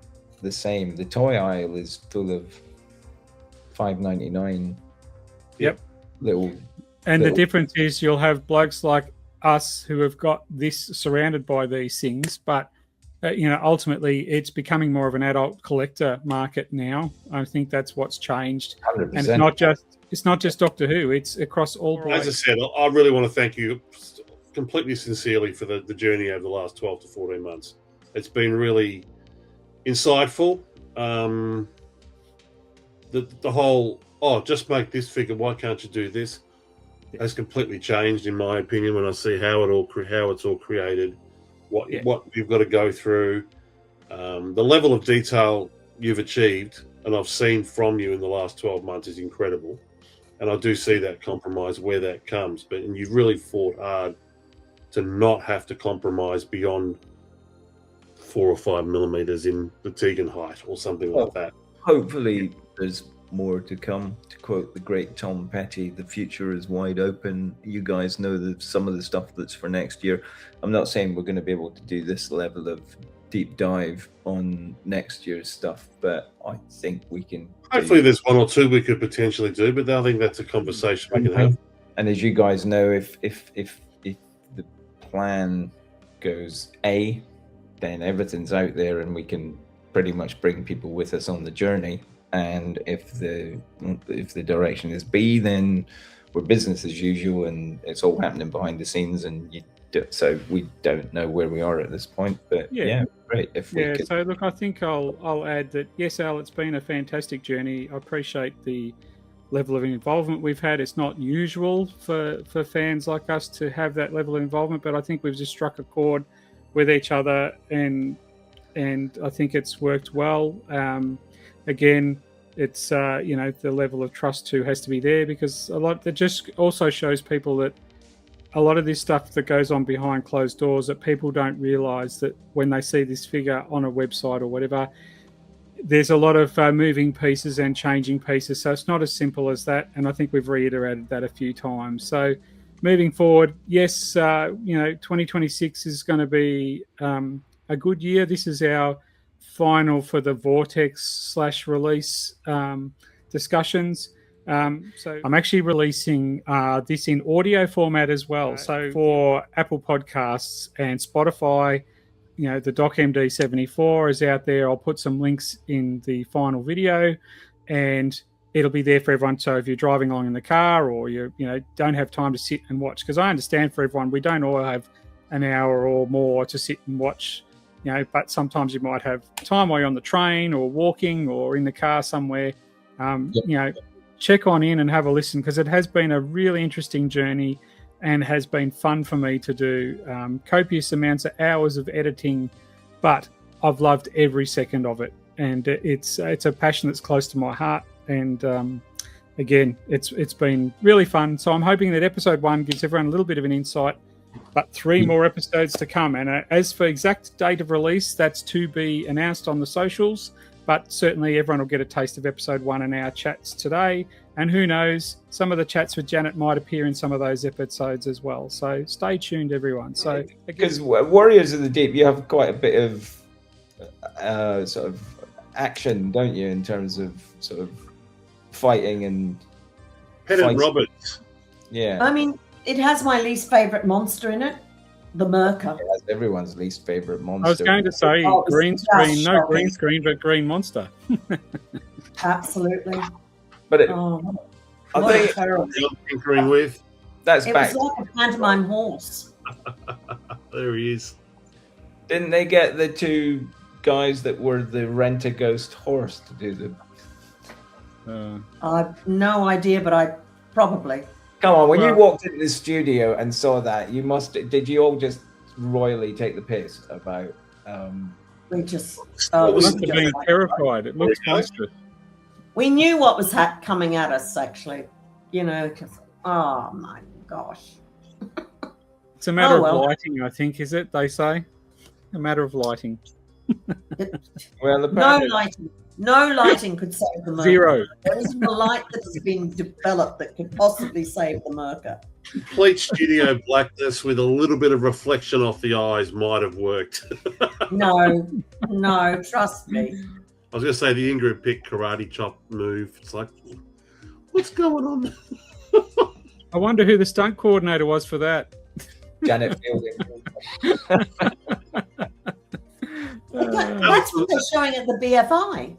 the same. The toy aisle is full of $5.99. The difference is you'll have blokes like us who have got this surrounded by these things, but ultimately it's becoming more of an adult collector market now. I think that's what's changed. 100%. And it's not just Doctor Who, it's across all. As I said, I really want to thank you completely sincerely for the journey over the last 12 to 14 months. It's been really insightful. The whole, just make this figure, why can't you do this? has completely changed, in my opinion, when I see how it's all created, what you've got to go through, the level of detail you've achieved, and I've seen from you in the last 12 months is incredible. And I do see that compromise where that comes, and you've really fought hard to not have to compromise beyond 4 or 5 millimeters in the Tegan height or something like that. Hopefully there's more to come. To quote the great Tom Petty, the future is wide open. You guys know some of the stuff that's for next year. I'm not saying we're going to be able to do this level of deep dive on next year's stuff, but I think we can. Hopefully there's 1 or 2 we could potentially do, but I think that's a conversation we can have. And as you guys know, if the plan goes A, then everything's out there and we can pretty much bring people with us on the journey. And if the direction is B, then we're business as usual and it's all happening behind the scenes, and so we don't know where we are at this point. But yeah great. So look, I think I'll add that, yes, Al, it's been a fantastic journey. I appreciate the level of involvement we've had. It's not usual for fans like us to have that level of involvement, but I think we've just struck a chord with each other, and I think it's worked well. Again, it's the level of trust too has to be there, because a lot that just also shows people that a lot of this stuff that goes on behind closed doors, that people don't realize that when they see this figure on a website or whatever, there's a lot of moving pieces and changing pieces. So it's not as simple as that. And I think we've reiterated that a few times. So moving forward, yes, 2026 is going to be a good year. This is our final for the Vortex / release discussions. So I'm actually releasing this in audio format as well. So for Apple Podcasts and Spotify, the DocMD 74 is out there. I'll put some links in the final video, and it'll be there for everyone. So if you're driving along in the car, or you don't have time to sit and watch, because I understand for everyone, we don't all have an hour or more to sit and watch, but sometimes you might have time while you're on the train or walking or in the car somewhere. Check on in and have a listen, because it has been a really interesting journey and has been fun for me to do. Copious amounts of hours of editing, but I've loved every second of it, and it's a passion that's close to my heart. And again, it's been really fun. So I'm hoping that episode 1 gives everyone a little bit of an insight, but 3 more episodes to come. And as for exact date of release, that's to be announced on the socials. But certainly everyone will get a taste of episode 1 in our chats today. And who knows, some of the chats with Janet might appear in some of those episodes as well. So stay tuned, everyone. So because Warriors of the Deep, you have quite a bit of sort of action, don't you, in terms of sort of fighting and Pedant Roberts. Yeah. I mean, it has my least favourite monster in it, the Merca. It has everyone's least favourite monster. I was going to say green screen, no green screen, but green monster. Absolutely. But what a terrible. Tinkering with. That's It back. was like a pantomime horse. There he is. Didn't they get the 2 guys that were the Rent-A-Ghost horse to do them? I've no idea, but I probably. Come on, when you walked into the studio and saw that, did you all just royally take the piss about? We just. We must have been terrified. It looks monstrous. We knew what was coming at us, actually. Just, oh my gosh. It's a matter of lighting, I think, is it? They say a matter of lighting. Well, No lighting could save the Merca. 0. There isn't a light that has been developed that could possibly save the Merca. Complete studio blackness with a little bit of reflection off the eyes might have worked. No, trust me. I was going to say the Ingrid Pick karate chop move. It's like, what's going on? I wonder who the stunt coordinator was for that. Janet Fielding. That's what they're showing at the BFI.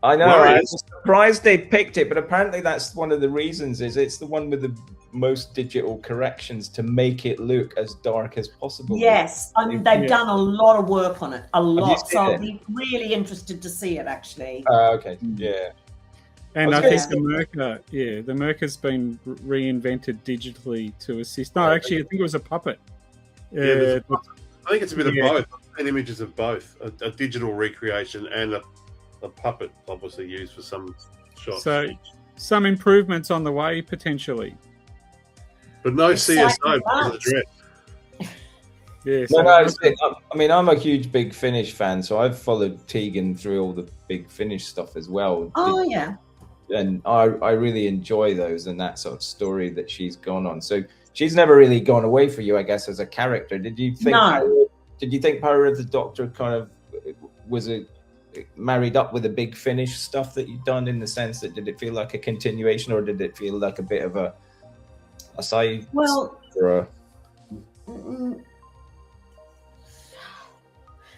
I know. I was surprised they picked it, but apparently that's one of the reasons. Is it's the one with the most digital corrections to make it look as dark as possible. Yes, I mean they've done a lot of work on it, a lot. So I'll it? be really interested to see it. Actually. Okay. Yeah. And I I was think gonna the Merca's been reinvented digitally to assist. No, actually, I think it was a puppet. Yeah, I think it's a bit of Yeah. both. And images of both, a digital recreation and a puppet, obviously used for some shots. So some improvements on the way potentially. But no Exciting CSO because of the times. dress. Yeah. No, So no, I mean, I'm a huge Big Finish fan, so I've followed Tegan through all the Big Finish stuff as well. Oh yeah. And I really enjoy those and that sort of story that she's gone on. So she's never really gone away for you, I guess, as a character. Did you think? No. Did you think Power of the Doctor kind of was married up with the Big Finish stuff that you've done, in the sense that did it feel like a continuation, or did it feel like a bit of a side? Well, or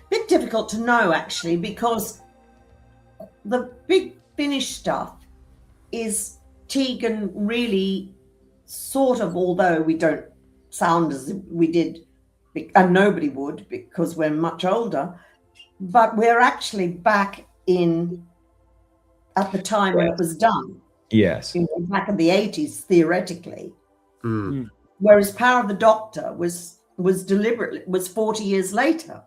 bit difficult to know actually, because the Big Finish stuff is Tegan really sort of, although we don't sound as if we did, and nobody would because we're much older, but we're actually back in at the time when it was done. Yes. Back in the 80s, theoretically. Mm. Whereas Power of the Doctor was deliberately, was 40 years later.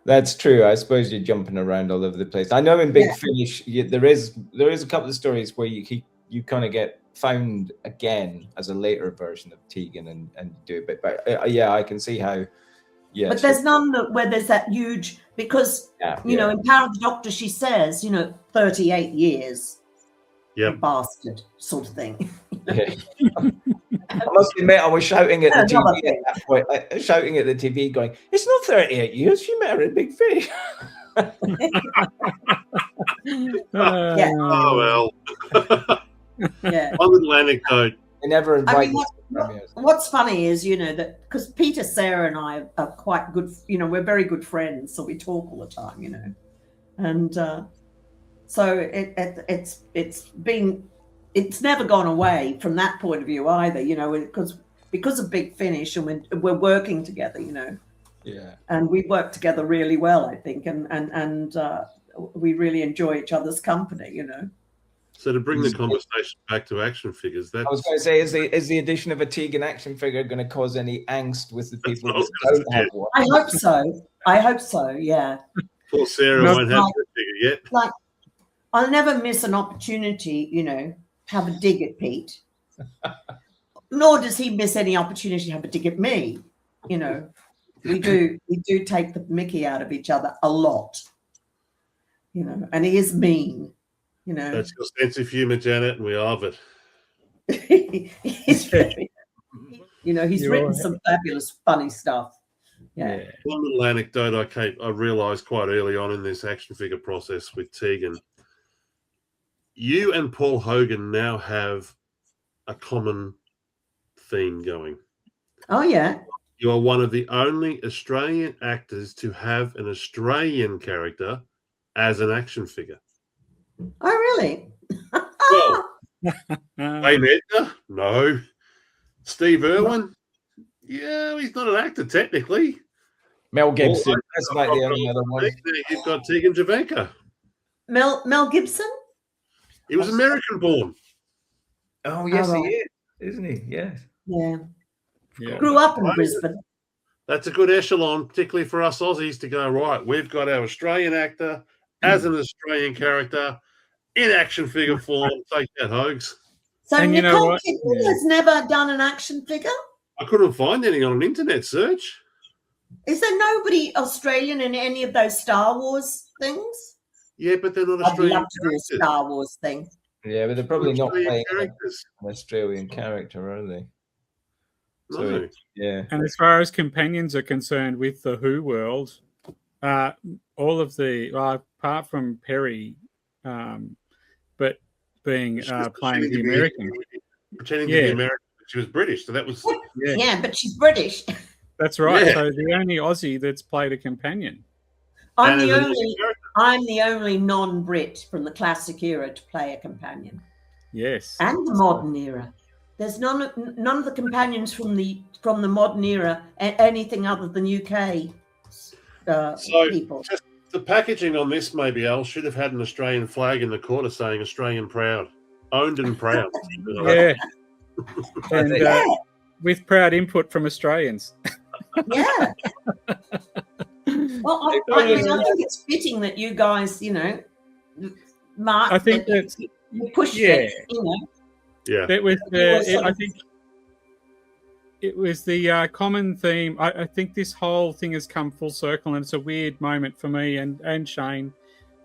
That's true. I suppose you're jumping around all over the place. I know in Big Finish, there is a couple of stories where you kind of get found again as a later version of Tegan and do it. But yeah, I can see how. Yeah, but there's none where there's that huge, because you know, in Power of the Doctor she says, 38 years. Yep. Bastard sort of thing. Yeah. I must admit, I was shouting at the TV at that point, shouting at the TV, going, "It's not 38 years. She met her in Big Fish." Yeah. Oh well. Yeah. One little anecdote. They never invited. What's funny is, that because Peter, Sarah, and I are quite good. We're very good friends, so we talk all the time. And so it's never gone away from that point of view either. Because of Big Finish, and we're working together. Yeah. And we work together really well, I think, and we really enjoy each other's company. So to bring the conversation back to action figures, I was going to say, is the addition of a Tegan action figure going to cause any angst with the people that don't have one? I hope so. Yeah. Poor Sarah won't have the figure yet. Like, I'll never miss an opportunity, have a dig at Pete. Nor does he miss any opportunity to have a dig at me. We do take the mickey out of each other a lot. And he is mean. That's your sense of humor, Janet, and we love it. He's very, he's written some fabulous, funny stuff. Yeah. One little anecdote I realised quite early on in this action figure process with Tegan. You and Paul Hogan now have a common theme going. Oh yeah. You are one of the only Australian actors to have an Australian character as an action figure. Oh, really? Well, Wayne Edgar? No. Steve Irwin? Yeah, he's not an actor technically. Mel Gibson. That's like the only other one. You've got Tegan Jabbanka. Mel Gibson? He was American born. Oh, yes, he is, isn't he? Yes. Yeah. Grew up in Brisbane. That's a good echelon, particularly for us Aussies, to go, right, we've got our Australian actor as an Australian character in action figure form. Take that, Hogs. So Nicole Kidman has never done an action figure? I couldn't find any on an internet search. Is there nobody Australian in any of those Star Wars things? Yeah, but they're not Australian. I'd love to do a Star Wars thing. Yeah, but they're probably not playing an Australian character, are they? No. So, yeah. And as far as companions are concerned with the Who world, all of the, apart from Perry, but being playing the American. Pretending to be American. She was British, so that was... Yeah, but she's British. That's right. Yeah. So the only Aussie that's played a companion. I'm the only non-Brit from the classic era to play a companion. Yes. And the modern era. There's none of the companions from the modern era anything other than UK people. Just the packaging on this maybe, Al, should have had an Australian flag in the corner saying Australian proud. Owned and proud. Yeah. And Yeah. with proud input from Australians. Yeah. Well, I think it's fitting that you guys, Mark. I think that you pushed it. Yeah. That was I think it was the common theme. I think this whole thing has come full circle, and it's a weird moment for me and Shane.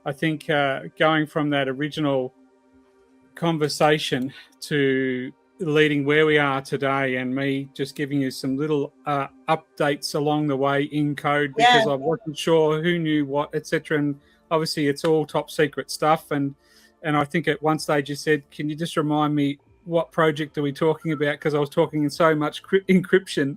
I think going from that original conversation to leading where we are today, and me just giving you some little updates along the way in code because I wasn't sure who knew what, etc. And obviously, it's all top secret stuff. And I think at one stage you said, "Can you just remind me what project are we talking about?" Because I was talking in so much encryption.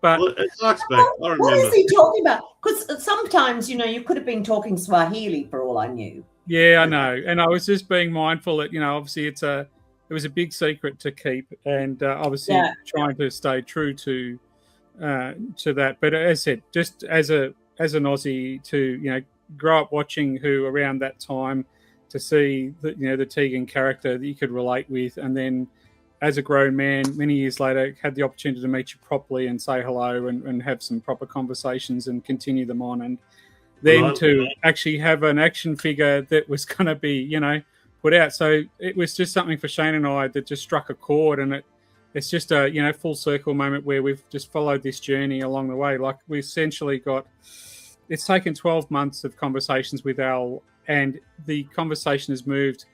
But it sucks back. I remember. What is he talking about? Because sometimes, you could have been talking Swahili for all I knew. Yeah, I know. And I was just being mindful that, obviously it was a big secret to keep, and obviously trying to stay true to that. But as I said, just as an Aussie to, grow up watching Who around that time, to see the Tegan character that you could relate with, and then as a grown man, many years later, had the opportunity to meet you properly and say hello and have some proper conversations and continue them on. And then to actually have an action figure that was going to be, put out. So it was just something for Shane and I that just struck a chord. And it's just a, full circle moment where we've just followed this journey along the way. Like we essentially it's taken 12 months of conversations with Al, and the conversation has moved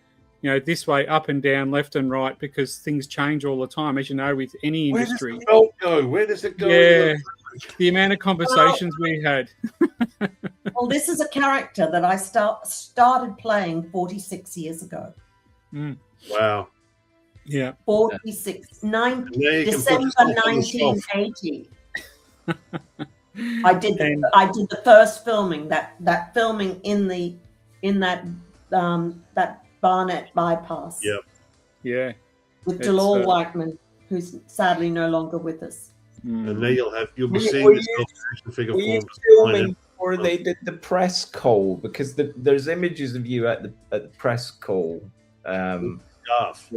this way, up and down, left and right, because things change all the time, as you know, with any industry. Where does it go? Yeah, the amount of conversations we had. Well, this is a character that I started playing 46 years ago. Wow. Yeah. 46. December 1980. I did the first filming, that filming in that Barnet bypass. Yep. Yeah. With Delore Whiteman, who's sadly no longer with us. And now you'll be seeing this action figure were you form. filming before they did the press call? Because there's images of you at the press call. Where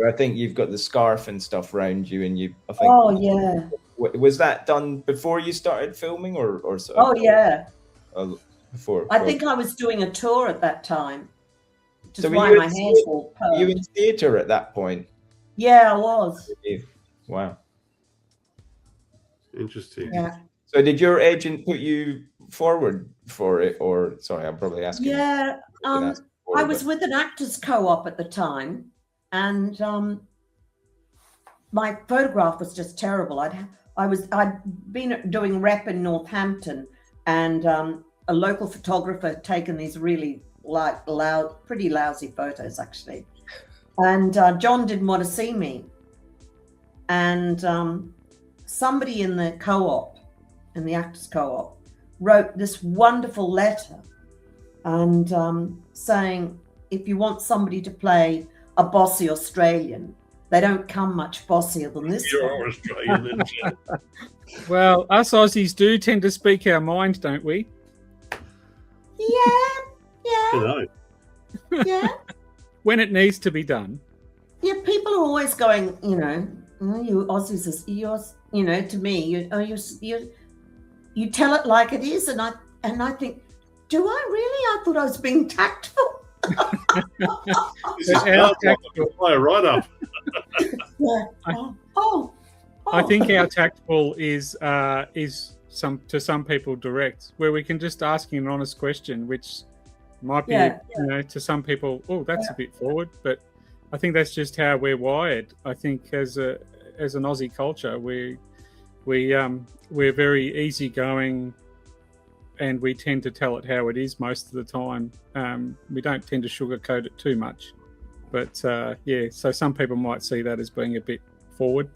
I think you've got the scarf and stuff around you, and I think. Oh yeah. Was that done before you started filming, or so? Oh yeah. Before. I think I was doing a tour at that time. So why my hair's all were you in theatre at that point? Yeah, I was. Wow. Interesting. Yeah. So did your agent put you forward for it, or sorry, I'm probably asking. Yeah. I was with an actors co-op at the time, and my photograph was just terrible. I'd been doing rep in Northampton, and a local photographer had taken these really pretty lousy photos actually, and John didn't want to see me, and somebody in the co-op, in the actors co-op, wrote this wonderful letter and saying, if you want somebody to play a bossy Australian, they don't come much bossier than this. You're Australian. Well, us Aussies do tend to speak our mind, don't we? Yeah. Yeah. When it needs to be done. Yeah, people are always going, you Aussies, to me, you tell it like it is, and I think, do I really? I thought I was being tactful. This is our tactful. Right up. I think our tactful is to some people direct, where we can just ask an honest question, which might be to some people, that's a bit forward, but I think that's just how we're wired. I think as an Aussie culture, we're very easygoing, and we tend to tell it how it is most of the time. We don't tend to sugarcoat it too much, but so some people might see that as being a bit forward,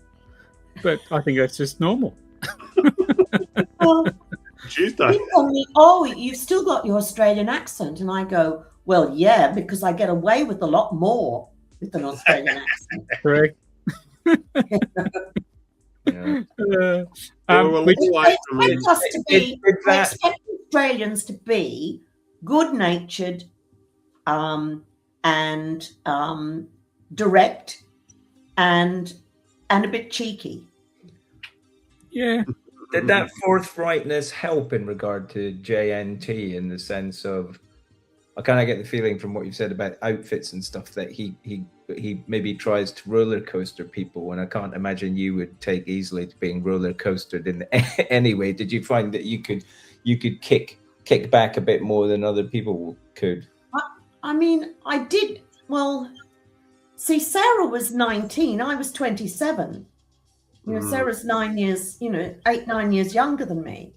but I think that's just normal. Tuesday. People tell me, you've still got your Australian accent, and I go, well, yeah, because I get away with a lot more with an Australian accent. Correct. We expect Australians to be good-natured, and direct and a bit cheeky. Yeah. Did that forthrightness help in regard to JNT in the sense of, I kind of get the feeling from what you've said about outfits and stuff that he maybe tries to roller coaster people, and I can't imagine you would take easily to being roller coastered in any way. Did you find that you could kick back a bit more than other people could? I mean, I did. Well, see, Sarah was 19. I was 27. You know, Sarah's 9 years, 8-9 years younger than me.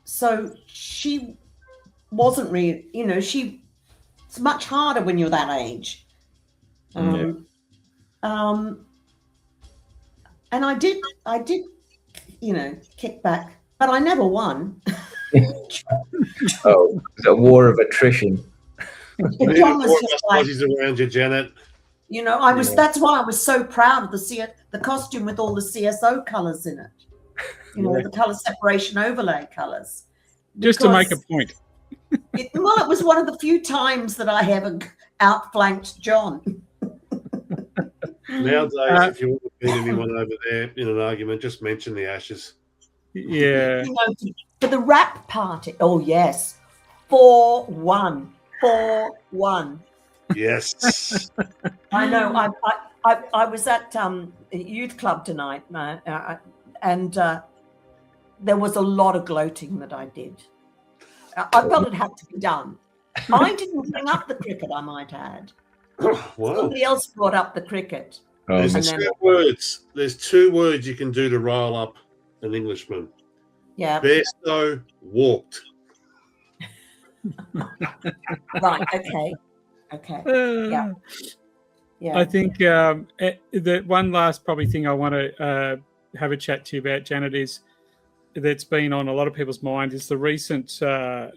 So she wasn't really, it's much harder when you're that age. And I did, kick back, but I never won. Oh, it's a war of attrition. John was just like, around you, Janet. That's why I was so proud of the costume with all the CSO colors in it. The color separation overlay colors. Just to make a point. It was one of the few times that I ever outflanked John. Nowadays, if you want to beat anyone over there in an argument, just mention the ashes. Yeah. For the rap party. Oh, yes. 4-1. 4-1. Yes. I know. I was at a youth club tonight, and there was a lot of gloating that I did. I felt it had to be done. I didn't bring up the cricket, I might add. Wow. Somebody else brought up the cricket. There's two words. There's 2 words you can do to rile up an Englishman. Yeah. Bairstow walked. Right. Okay. Yeah. I think the one last probably thing I want to have a chat to you about, Janet, is that's been on a lot of people's mind is the recent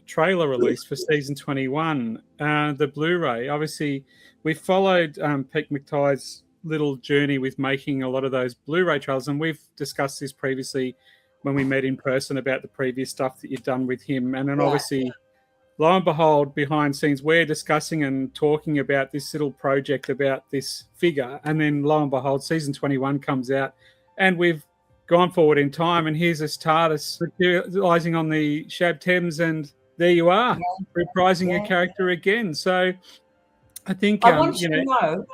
trailer release for season 21, the Blu-ray. Obviously, we followed Pete McTighe's little journey with making a lot of those Blu-ray trailers, and we've discussed this previously when we met in person about the previous stuff that you've done with him. And then obviously, lo and behold, behind scenes, we're discussing and talking about this little project about this figure. And then lo and behold, season 21 comes out, and we've gone forward in time, and here's this TARDIS materializing on the Shab Thames, and there you are, reprising your character again. So I think I want you to know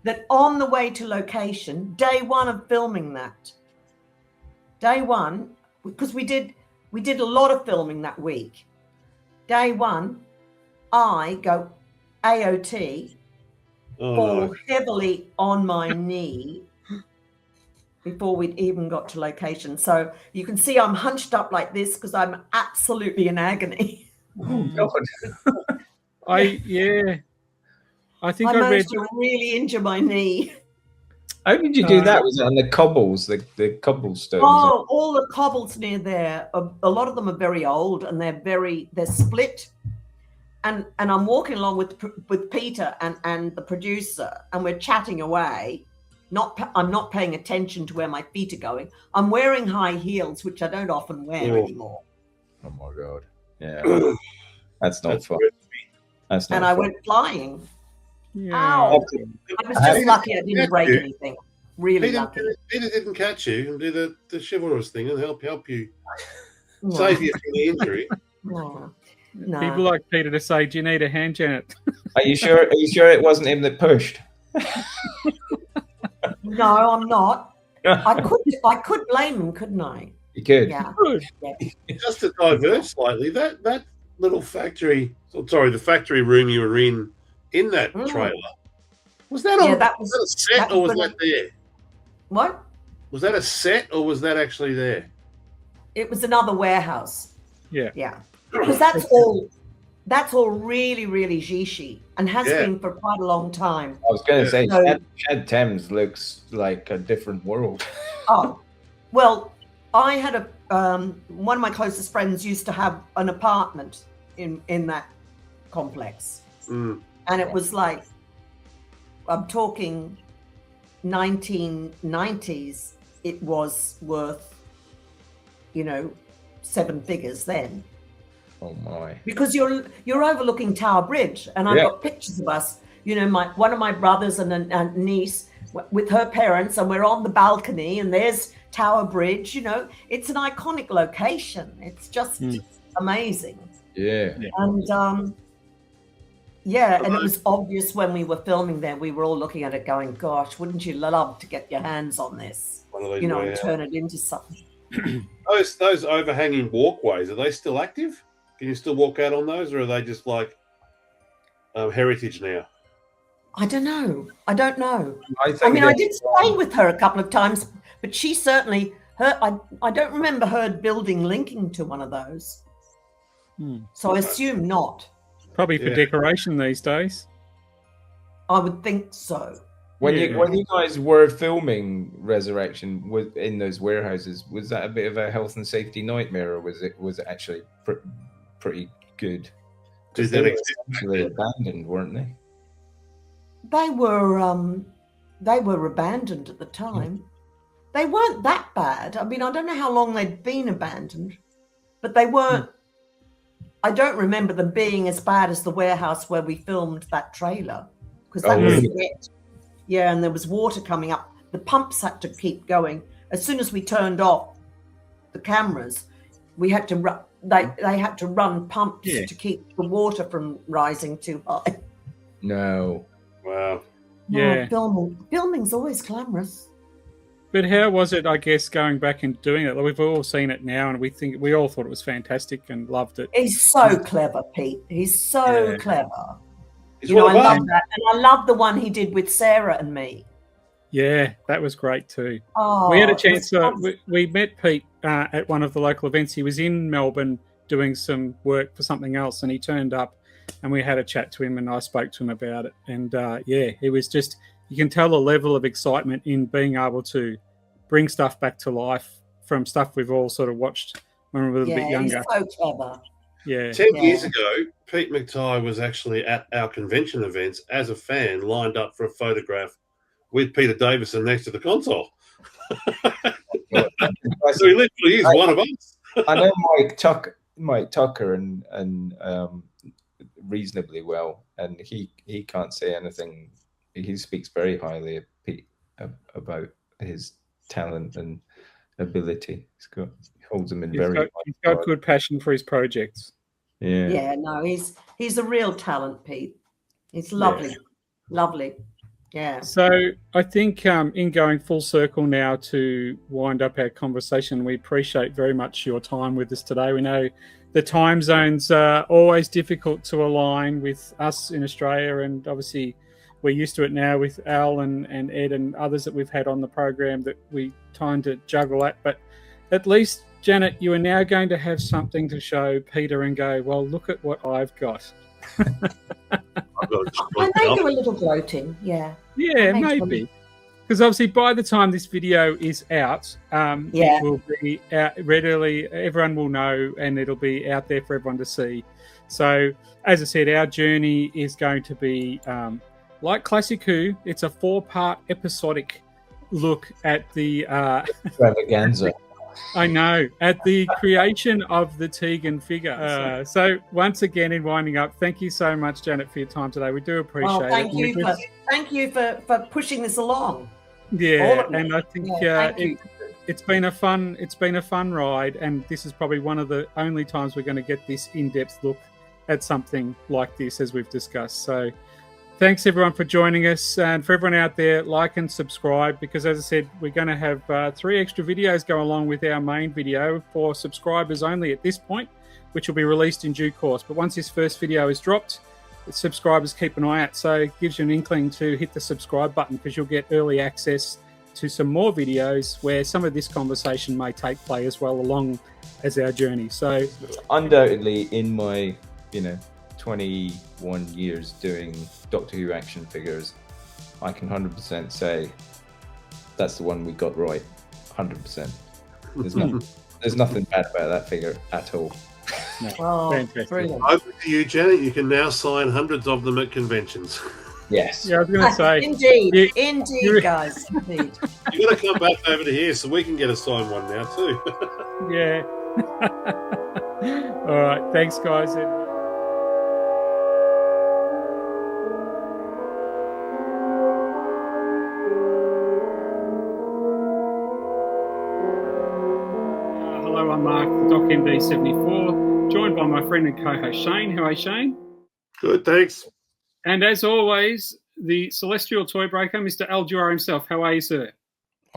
that on the way to location, day one of filming that, day one, because we did a lot of filming that week. Day one, I go AOT, fall heavily on my knee before we'd even got to location. So you can see I'm hunched up like this because I'm absolutely in agony. Oh, God. I think I managed to really injure my knee. How did you do that? Was it on the cobbles, the cobblestones? Oh, all the cobbles near there. A lot of them are very old, and they're split. And I'm walking along with Peter and the producer, and we're chatting away. I'm not paying attention to where my feet are going. I'm wearing high heels, which I don't often wear anymore. Oh my God! Yeah, that's not fun. That's not. And I went flying. Yeah. Ow! I was just lucky I didn't break anything. Really lucky. Peter didn't catch you and do the chivalrous thing and help you save you from the injury. No. People like Peter to say, "Do you need a hand, Janet?" Are you sure? Are you sure it wasn't him that pushed? No, I'm not. I could blame him, couldn't I? You could. Yeah. Just to diverge slightly, that little factory, the factory room you were in that trailer, was that was that a set or was that there? What? Was that a set or was that actually there? It was another warehouse. Yeah. Yeah. Because that's all really, really Gishi and has been for quite a long time. I was going to say, Shad Thames looks like a different world. Oh, well, I had one of my closest friends used to have an apartment in that complex. Mm. And it was like, I'm talking 1990s, it was worth, 7 figures then. Oh my! Because you're overlooking Tower Bridge, and I've got pictures of us. You know, one of my brothers and a niece with her parents, and we're on the balcony, and there's Tower Bridge. You know, it's an iconic location. It's just amazing. Yeah. And and it was obvious when we were filming there. We were all looking at it, going, "Gosh, wouldn't you love to get your hands on this? You know, and turn it into something." Those overhanging walkways, are they still active? Can you still walk out on those, or are they just like heritage now? I don't know. I don't know. I mean, I did stay with her a couple of times, but she certainly I don't remember her building linking to one of those. So I assume not. Probably for decoration these days. I would think so. When you guys were filming Resurrection in those warehouses, was that a bit of a health and safety nightmare, or was it actually pretty good? Because they were actually abandoned, weren't they? They were abandoned at the time. They weren't that bad. I mean, I don't know how long they'd been abandoned, but they weren't. I don't remember them being as bad as the warehouse where we filmed that trailer, because that was wet. Yeah, and there was water coming up. The pumps had to keep going. As soon as we turned off the cameras, we had to they had to run pumps to keep the water from rising too high. No. Wow. Yeah. Filming's always glamorous. But how was it, I guess, going back and doing it? Like, we've all seen it now, and we all thought it was fantastic and loved it. He's so clever, Pete. He's so clever. He's I love that. And I love the one he did with Sarah and me. Yeah, that was great too. Oh, we had a chance. We met Pete at one of the local events. He was in Melbourne doing some work for something else, and he turned up, and we had a chat to him, and I spoke to him about it. And it was just, you can tell the level of excitement in being able to bring stuff back to life from stuff we've all sort of watched when we were a bit younger. He's so clever. Yeah. 10 years ago, Pete McTighe was actually at our convention events as a fan, lined up for a photograph with Peter Davison next to the console. So he literally is one of us. I know Mike Tucker and reasonably well, and he can't say anything. He speaks very highly of Pete about his talent and ability. He holds him in he's got good passion for his projects. Yeah, no, he's a real talent, Pete. He's lovely, lovely. Yeah. So I think in going full circle now to wind up our conversation, we appreciate very much your time with us today. We know the time zones are always difficult to align with us in Australia, and obviously we're used to it now with Al and Ed and others that we've had on the program that we trying to juggle at. But at least, Janet, you are now going to have something to show Peter and go, well, look at what I've got. I may do a little gloating, yeah. Yeah, maybe. Because obviously by the time this video is out, it will be out readily, everyone will know, and it'll be out there for everyone to see. So, as I said, our journey is going to be, like Classic Who, it's a 4-part episodic look at the... extravaganza. I know, at the creation of the Tegan figure. So once again, in winding up, thank you so much, Janet, for your time today. We do appreciate it. Thank you for pushing this along. Yeah, and I think it's been a fun ride, and this is probably one of the only times we're going to get this in-depth look at something like this, as we've discussed. So thanks everyone for joining us, and for everyone out there, like and subscribe, because as I said, we're going to have 3 extra videos go along with our main video for subscribers only at this point, which will be released in due course. But once this first video is dropped, subscribers keep an eye out, so it gives you an inkling to hit the subscribe button, because you'll get early access to some more videos where some of this conversation may take place as well along as our journey. So undoubtedly, in my 21 years doing Doctor Who action figures, I can 100% say that's the one we got right. 100%. There's nothing bad about that figure at all. No. Oh, fantastic. Brilliant. Over to you, Janet. You can now sign hundreds of them at conventions. Yes. Yeah, I was going to say. Indeed, guys. Indeed. You've got to come back over to here so we can get a signed one now too. Yeah. All right, thanks, guys. Hello, I'm Mark, the Doc MD74, joined by my friend and co-host Shane. How are you, Shane? Good, thanks. And as always, the celestial toy breaker, Mr. Al Dewar himself. How are you, sir?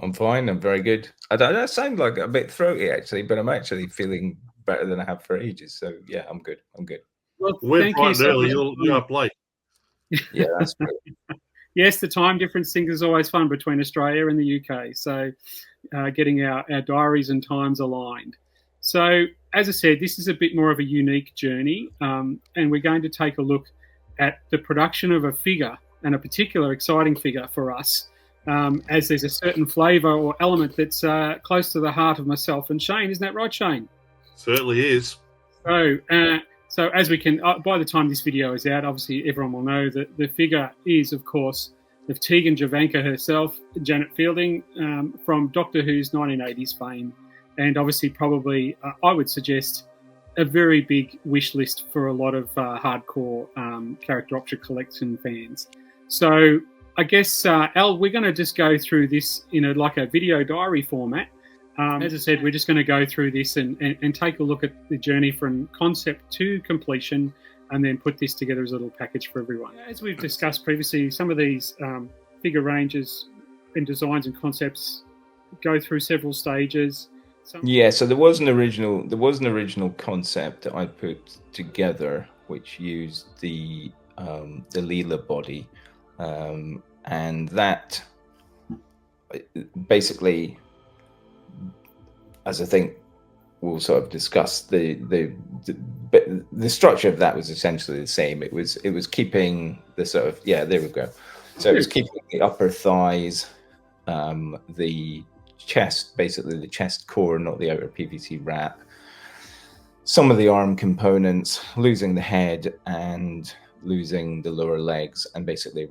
I'm fine. I'm very good. I sound like a bit throaty actually, but I'm actually feeling better than I have for ages. So yeah, I'm good. I'm good. Well, We're thank bright you and so early. much. You're up late. Yeah, that's great. Yes, the time difference thing is always fun between Australia and the UK. So getting our diaries and times aligned. So as I said, this is a bit more of a unique journey. And we're going to take a look at the production of a figure, and a particular exciting figure for us, as there's a certain flavour or element that's close to the heart of myself and Shane. Isn't that right, Shane? Certainly is. So as we can, by the time this video is out, obviously everyone will know that the figure is, of course, of Tegan Jovanka herself, Janet Fielding, from Doctor Who's 1980s fame. And obviously probably, I would suggest, a very big wish list for a lot of hardcore character option collection fans. So I guess, Al, we're going to just go through this in a video diary format. As I said, we're just going to go through this and take a look at the journey from concept to completion, and then put this together as a little package for everyone. As we've discussed previously, some of these figure ranges and designs and concepts go through several stages. Yeah, so there was an original concept that I put together, which used the Leela body, and that basically, as I think we'll sort of discuss, the structure of that was essentially the same. It was keeping the sort of, yeah, there we go. So it was keeping the upper thighs, the chest, basically the chest core, not the outer PVC wrap, some of the arm components, losing the head and losing the lower legs, and basically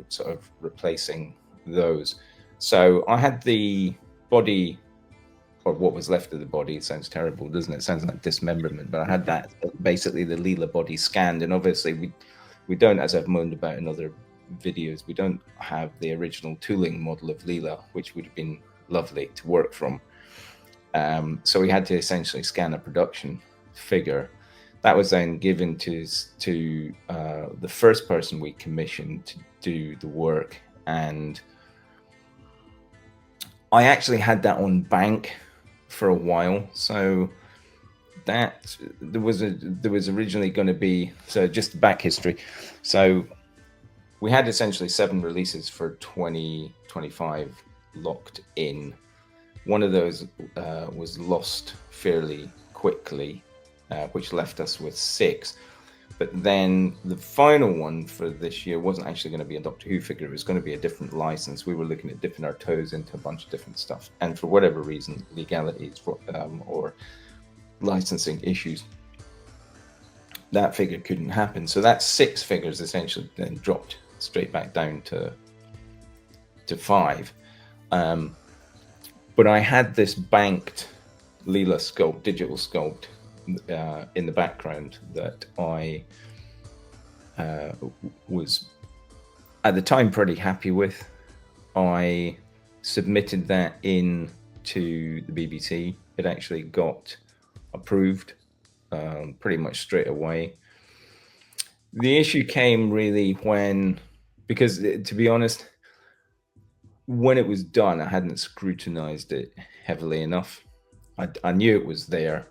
sort of replacing those. So I had the body, or what was left of the body. It sounds terrible, doesn't it? It sounds like dismemberment, but I had that, basically the Leela body scanned. And obviously we don't, as I've moaned about in other videos, we don't have the original tooling model of Leela, which would have been lovely to work from. So we had to essentially scan a production figure. That was then given to the first person we commissioned to do the work. And I actually had that on bank for a while. So that there was originally going to be, so just back history. So we had essentially 7 releases for 2025 locked in. One of those was lost fairly quickly, which left us with 6. But then the final one for this year wasn't actually going to be a Doctor Who figure. It was going to be a different license. We were looking at dipping our toes into a bunch of different stuff. And for whatever reason, legalities or licensing issues, that figure couldn't happen. So that 6 figures essentially then dropped straight back down to 5. But I had this banked Leela sculpt, digital sculpt, in the background that I was at the time pretty happy with. I submitted that in to the BBC. It actually got approved pretty much straight away. The issue came really when, because to be honest, when it was done, I hadn't scrutinized it heavily enough. I knew it was there.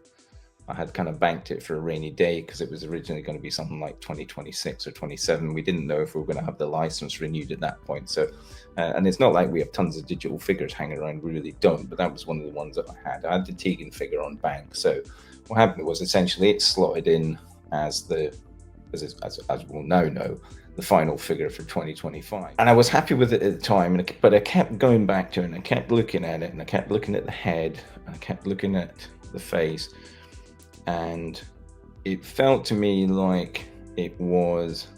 I had kind of banked it for a rainy day because it was originally going to be something like 2026 or 27. We didn't know if we were going to have the license renewed at that point. So, and it's not like we have tons of digital figures hanging around. We really don't. But that was one of the ones that I had. I had the Tegan figure on bank. So what happened was essentially it slotted in as we'll now know, the final figure for 2025. And I was happy with it at the time, but I kept going back to it, and I kept looking at it, and I kept looking at the head, and I kept looking at the face, and it felt to me like it was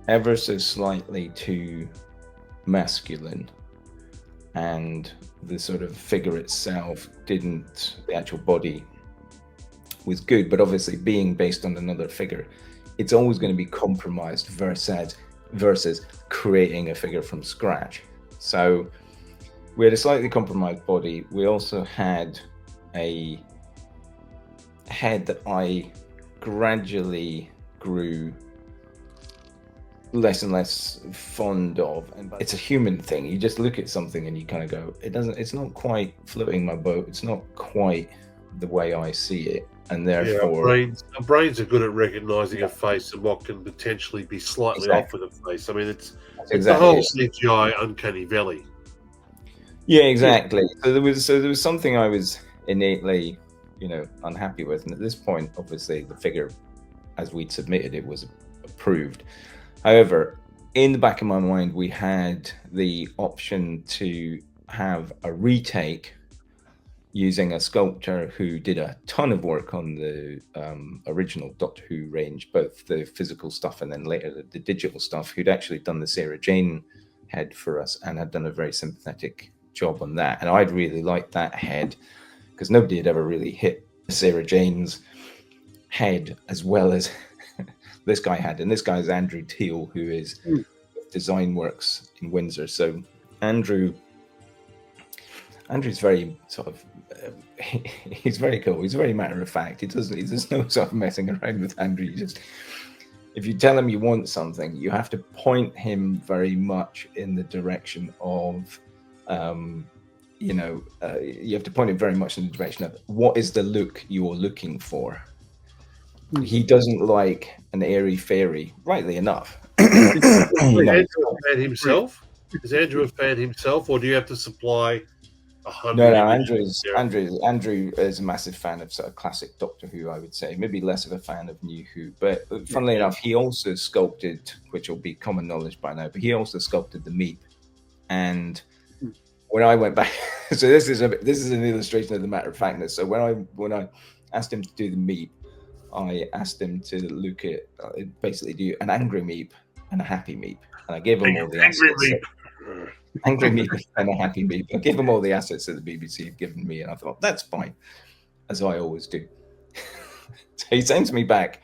ever so slightly too masculine, and the sort of figure itself the actual body was good, but obviously being based on another figure, it's always going to be compromised versus creating a figure from scratch. So we had a slightly compromised body. We also had a head that I gradually grew less and less fond of, and it's a human thing. You just look at something and you kind of go, it's not quite floating my boat, it's not quite the way I see it, and therefore our brains are good at recognizing a face and what can potentially be slightly off with a face. I mean, it's the whole CGI uncanny valley. Yeah, exactly. So there was something I was innately, unhappy with, and at this point, obviously, the figure, as we'd submitted it, was approved. However, in the back of my mind, we had the option to have a retake using a sculptor who did a ton of work on the original Doctor Who range, both the physical stuff and then later the digital stuff, who'd actually done the Sarah Jane head for us and had done a very sympathetic job on that. And I'd really liked that head because nobody had ever really hit Sarah Jane's head as well as this guy had. And this guy is Andrew Teal, who is Design Works in Windsor. So Andrew's very sort of he's very cool. He's very matter of fact. There's no sort of messing around with Andrew. If you tell him you want something, you have to point him very much in the direction of you have to point him very much in the direction of what is the look you're looking for. He doesn't like an airy fairy, rightly enough. Is Andrew a fan himself? Is Andrew a fan himself, or do you have to supply 100? No. Andrew is a massive fan of sort of classic Doctor Who, I would say. Maybe less of a fan of New Who. But funnily enough, he also sculpted, which will be common knowledge by now, but he also sculpted the Meep. And when I went back, so this is an illustration of the matter of factness. So when I asked him to do the Meep, I asked him to look at basically do an angry Meep and a happy Meep, and I gave him all the assets. Angry Meep and a happy Meep. I gave him all the assets that the BBC had given me, and I thought that's fine, as I always do. So he sends me back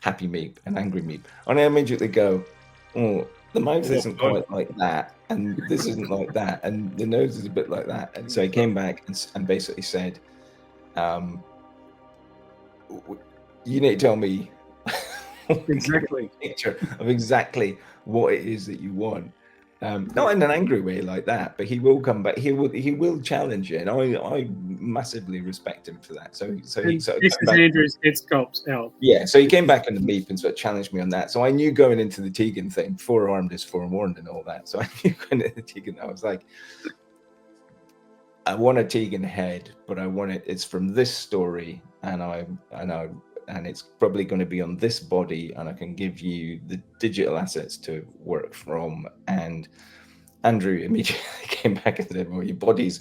happy Meep and angry Meep, and I immediately go, "Oh, the mouth isn't quite like that, and this isn't like that, and the nose is a bit like that." And so he came back and basically said, "You need to tell me exactly a picture of exactly what it is that you want." Not in an angry way like that, but he will come back. He will challenge you, and I massively respect him for that. So he sort of this is Andrew's head sculpt out. Yeah, so he came back on the Meep and sort of challenged me on that. So I knew going into the Tegan thing, forearmed is forewarned and all that. So I knew going into the Tegan, I was like, I want a Tegan head, but I want it's from this story, and it's probably going to be on this body, and I can give you the digital assets to work from. And Andrew immediately came back and said, "Well, your body's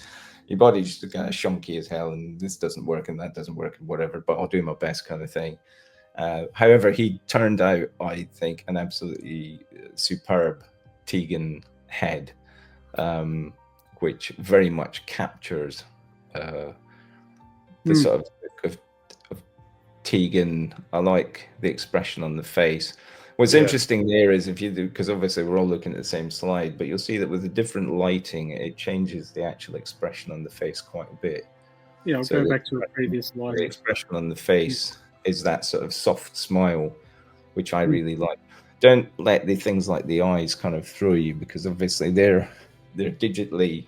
kind of shonky as hell, and this doesn't work, and that doesn't work, and whatever. But I'll do my best," kind of thing. However, he turned out, I think, an absolutely superb Tegan head, which very much captures the sort of Tegan. I like the expression on the face. What's interesting there is if you do, because obviously we're all looking at the same slide, but you'll see that with the different lighting, it changes the actual expression on the face quite a bit. Yeah, I'll go back to a previous slide. The expression on the face is that sort of soft smile, which I really like. Don't let the things like the eyes kind of throw you, because obviously they're digitally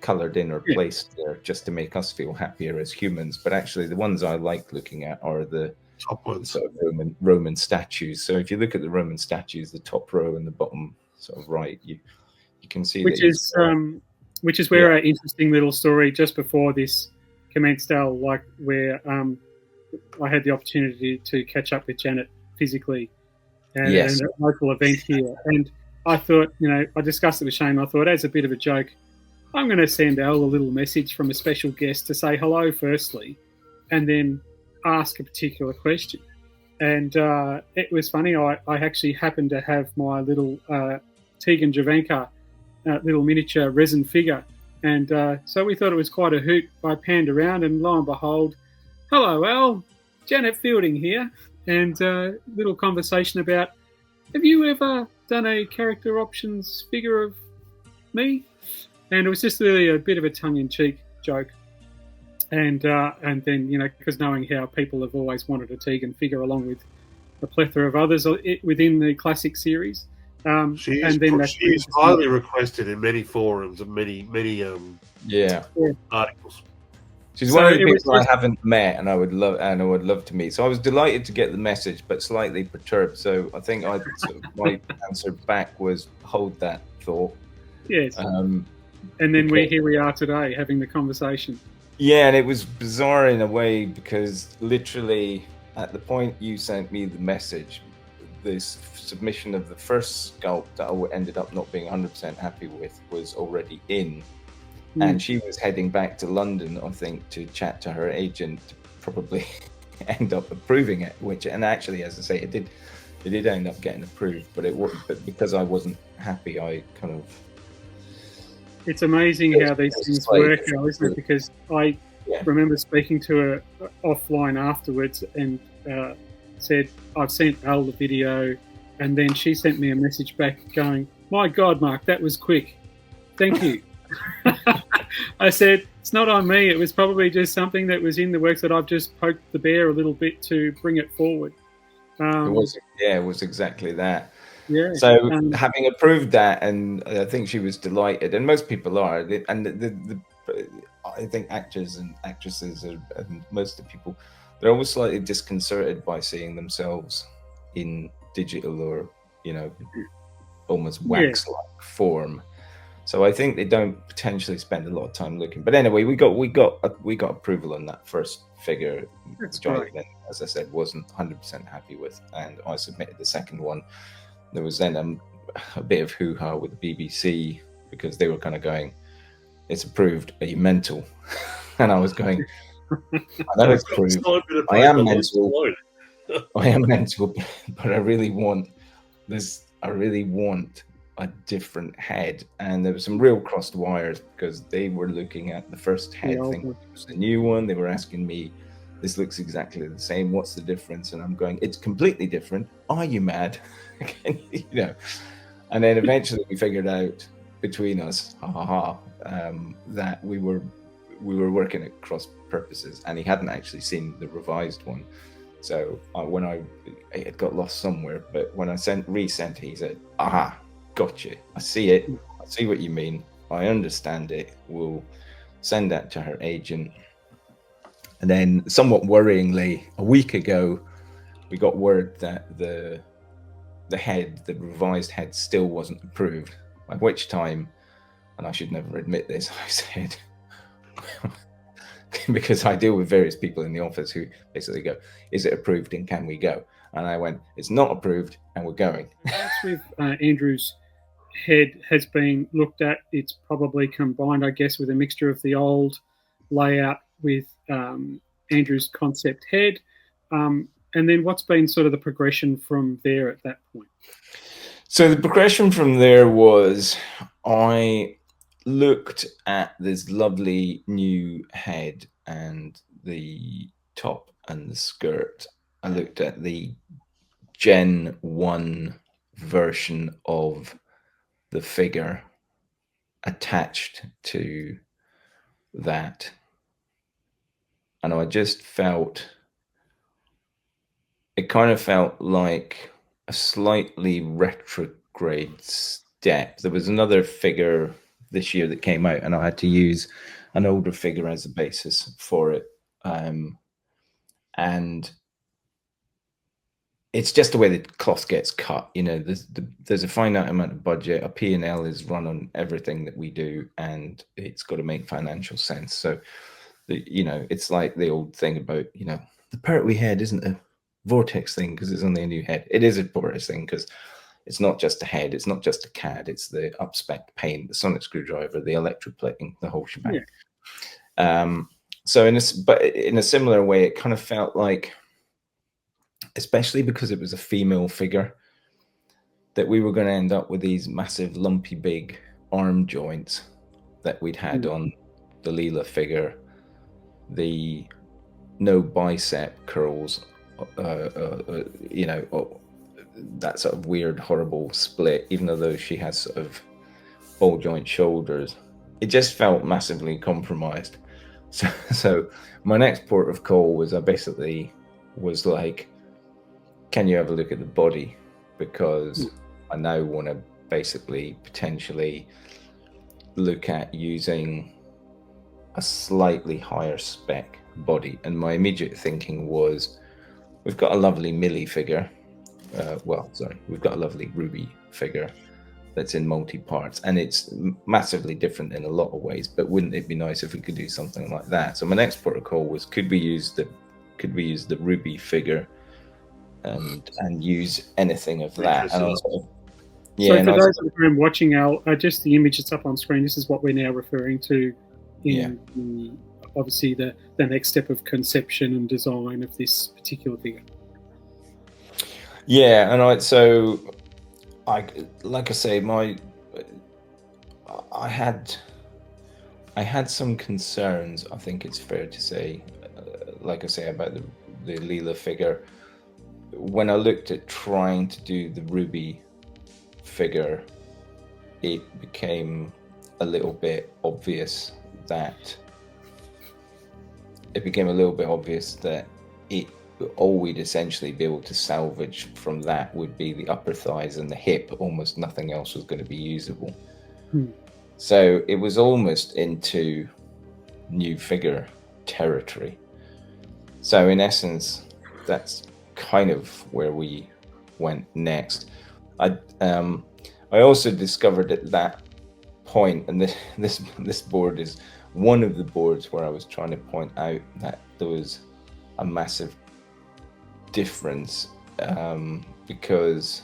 colored in or placed there just to make us feel happier as humans, but actually the ones I like looking at are the top ones, sort of Roman statues. So if you look at the Roman statues, the top row and the bottom sort of right, you can see which is where an interesting little story just before this commenced, Al, like where I had the opportunity to catch up with Janet physically and at a local event here, and I thought, I discussed it with Shane. I thought, as a bit of a joke, I'm going to send Al a little message from a special guest to say hello firstly, and then ask a particular question. And it was funny. I actually happened to have my little Tegan Jovanka little miniature resin figure. And so we thought it was quite a hoot. I panned around and lo and behold, "Hello, Al. Janet Fielding here, and a little conversation about, have you ever done a character options figure of me? And it was just really a bit of a tongue-in-cheek joke. And then, you know, because knowing how people have always wanted a Tegan figure along with a plethora of others within the classic series. She is highly requested in many forums and many articles. She's one of the people I haven't met, and I would love to meet. So I was delighted to get the message, but slightly perturbed. So I think my answer back was hold that thought. Yes. And then here we are today having the conversation. Yeah, and it was bizarre in a way because literally at the point you sent me the message, this submission of the first sculpt that I ended up not being 100% happy with was already in. And she was heading back to London, I think, to chat to her agent to probably end up approving it, and actually, as I say, it did end up getting approved, but because I wasn't happy, I kind of... It's amazing how these things work now, isn't it? Because I remember speaking to her offline afterwards and said, I've sent Elle the video, and then she sent me a message back going, my God, Mark, that was quick. Thank you. I said, it's not on me. It was probably just something that was in the works that I've just poked the bear a little bit to bring it forward. It was exactly that. Yeah. So having approved that, and I think she was delighted, and most people are, and I think actors and actresses and most of the people, they're always slightly disconcerted by seeing themselves in digital or, you know, almost wax-like form. So I think they don't potentially spend a lot of time looking. But anyway, we got approval on that first figure, which I, as I said, wasn't 100% happy with, and I submitted the second one. There was then a bit of hoo-ha with the BBC because they were kind of going, "It's approved. Are you mental?" And I was going, "I know it's approved. I am mental. I am mental, but I really want this. I really want a different head." And there was some real crossed wires because they were looking at the first head thing. It was the new one. They were asking me, "This looks exactly the same. What's the difference?" And I'm going, "It's completely different. Are you mad?" You know. And then eventually we figured out between us, that we were working at cross purposes, and he hadn't actually seen the revised one. So it got lost somewhere. But when I resent it, he said, "Aha, gotcha. I see it. I see what you mean. I understand it. We'll send that to her agent." And then, somewhat worryingly, a week ago, we got word that the revised head still wasn't approved. At which time, and I should never admit this, I said, because I deal with various people in the office who basically go, "Is it approved and can we go?" And I went, "It's not approved and we're going." Once with Andrew's head has been looked at, it's probably combined, I guess, with a mixture of the old layout with Andrew's concept head. And then what's been sort of the progression from there at that point? So the progression from there was I looked at this lovely new head and the top and the skirt. I looked at the Gen 1 version of the figure attached to that. And I just felt, it kind of felt like a slightly retrograde step. There was another figure this year that came out, and I had to use an older figure as a basis for it. And it's just the way the cloth gets cut. You know, there's a finite amount of budget. A P&L is run on everything that we do, and it's got to make financial sense. So, you know, it's like the old thing about, you know, the Pertwee head isn't a Vortex thing because it's only a new head. It is a Vortex thing because it's not just a head, it's not just a CAD, it's the up-spec paint, the sonic screwdriver, the electroplating, the whole shebang. Yeah. So in a similar way, it kind of felt like, especially because it was a female figure, that we were going to end up with these massive, lumpy, big arm joints that we'd had on the Leela figure, the no bicep curls, you know, or that sort of weird, horrible split, even though she has sort of ball joint shoulders. It just felt massively compromised. So my next port of call was I basically was like, can you have a look at the body? Because I now want to basically potentially look at using a slightly higher spec body. And my immediate thinking was, we've got a lovely Millie figure. We've got a lovely Ruby figure that's in multi-parts, and it's massively different in a lot of ways, but wouldn't it be nice if we could do something like that? So my next protocol was, could we use the Ruby figure and use anything of that? And so for those of you watching, just the image that's up on screen, this is what we're now referring to in obviously the next step of conception and design of this particular figure. Yeah, and like I say, I had some concerns, I think it's fair to say, like I say, about the Leela figure. When I looked at trying to do the Ruby figure, it became a little bit obvious that all we'd essentially be able to salvage from that would be the upper thighs and the hip. Almost nothing else was going to be usable. So it was almost into new figure territory. So in essence, that's kind of where we went next. I also discovered at that point, and this board is one of the boards where I was trying to point out that there was a massive difference, because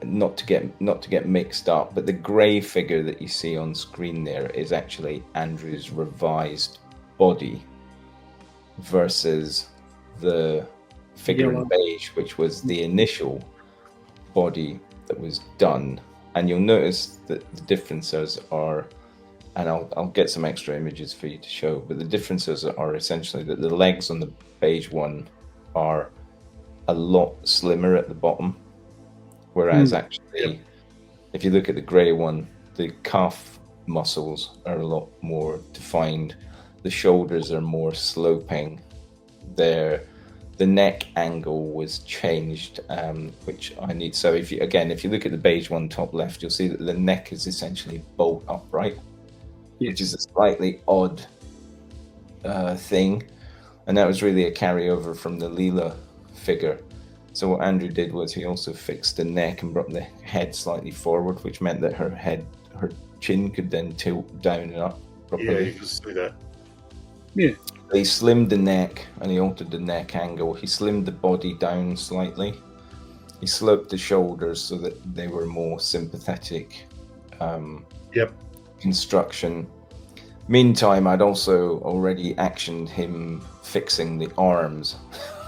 not to get mixed up, but the grey figure that you see on screen there is actually Andrew's revised body versus the figure in beige, which was the initial body that was done. And you'll notice that the differences are, and I'll get some extra images for you to show, but the differences are essentially that the legs on the beige one are a lot slimmer at the bottom, whereas actually, if you look at the grey one, the calf muscles are a lot more defined. The shoulders are more sloping. The neck angle was changed, which I need. So if you look at the beige one top left, you'll see that the neck is essentially bolt upright, which is a slightly odd thing, and that was really a carryover from the Leela figure. So what Andrew did was he also fixed the neck and brought the head slightly forward, which meant that her chin could then tilt down and up properly. Yeah, you can see that. Yeah. He slimmed the neck and he altered the neck angle. He slimmed the body down slightly. He sloped the shoulders so that they were more sympathetic construction. Meantime, I'd also already actioned him fixing the arms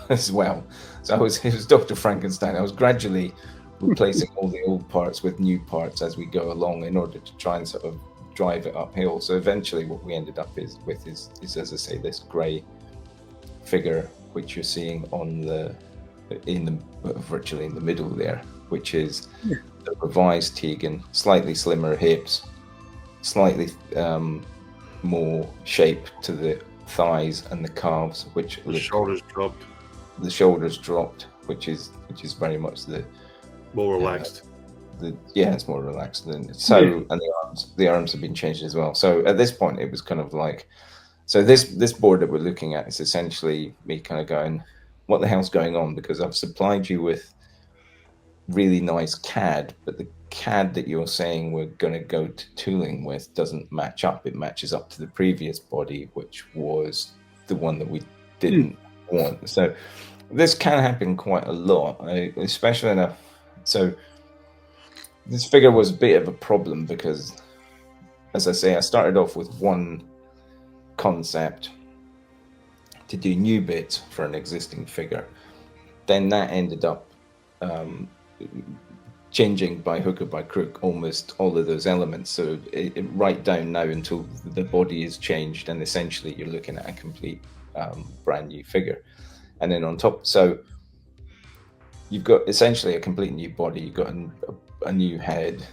as well. So it was Dr. Frankenstein. I was gradually replacing all the old parts with new parts as we go along in order to try and sort of drive it uphill. So eventually what we ended up is as I say, this grey figure, which you're seeing virtually in the middle there, which is the revised Tegan, slightly slimmer hips, slightly more shape to the thighs and the calves, which the shoulders dropped. The shoulders dropped, which is very much the more relaxed. It's more relaxed than so. And the arms have been changed as well. So at this point, it was kind of like, so this board that we're looking at is essentially me kind of going, what the hell's going on? Because I've supplied you with really nice CAD, but the CAD that you're saying we're going to go to tooling with doesn't match up. It matches up to the previous body, which was the one that we didn't want. So this can happen quite a lot, especially enough. So this figure was a bit of a problem because, as I say, I started off with one concept to do new bits for an existing figure. Then that ended up changing by hook or by crook almost all of those elements. So right down now until the body is changed, and essentially you're looking at a complete brand new figure. And then on top, so you've got essentially a complete new body. You've got a new head.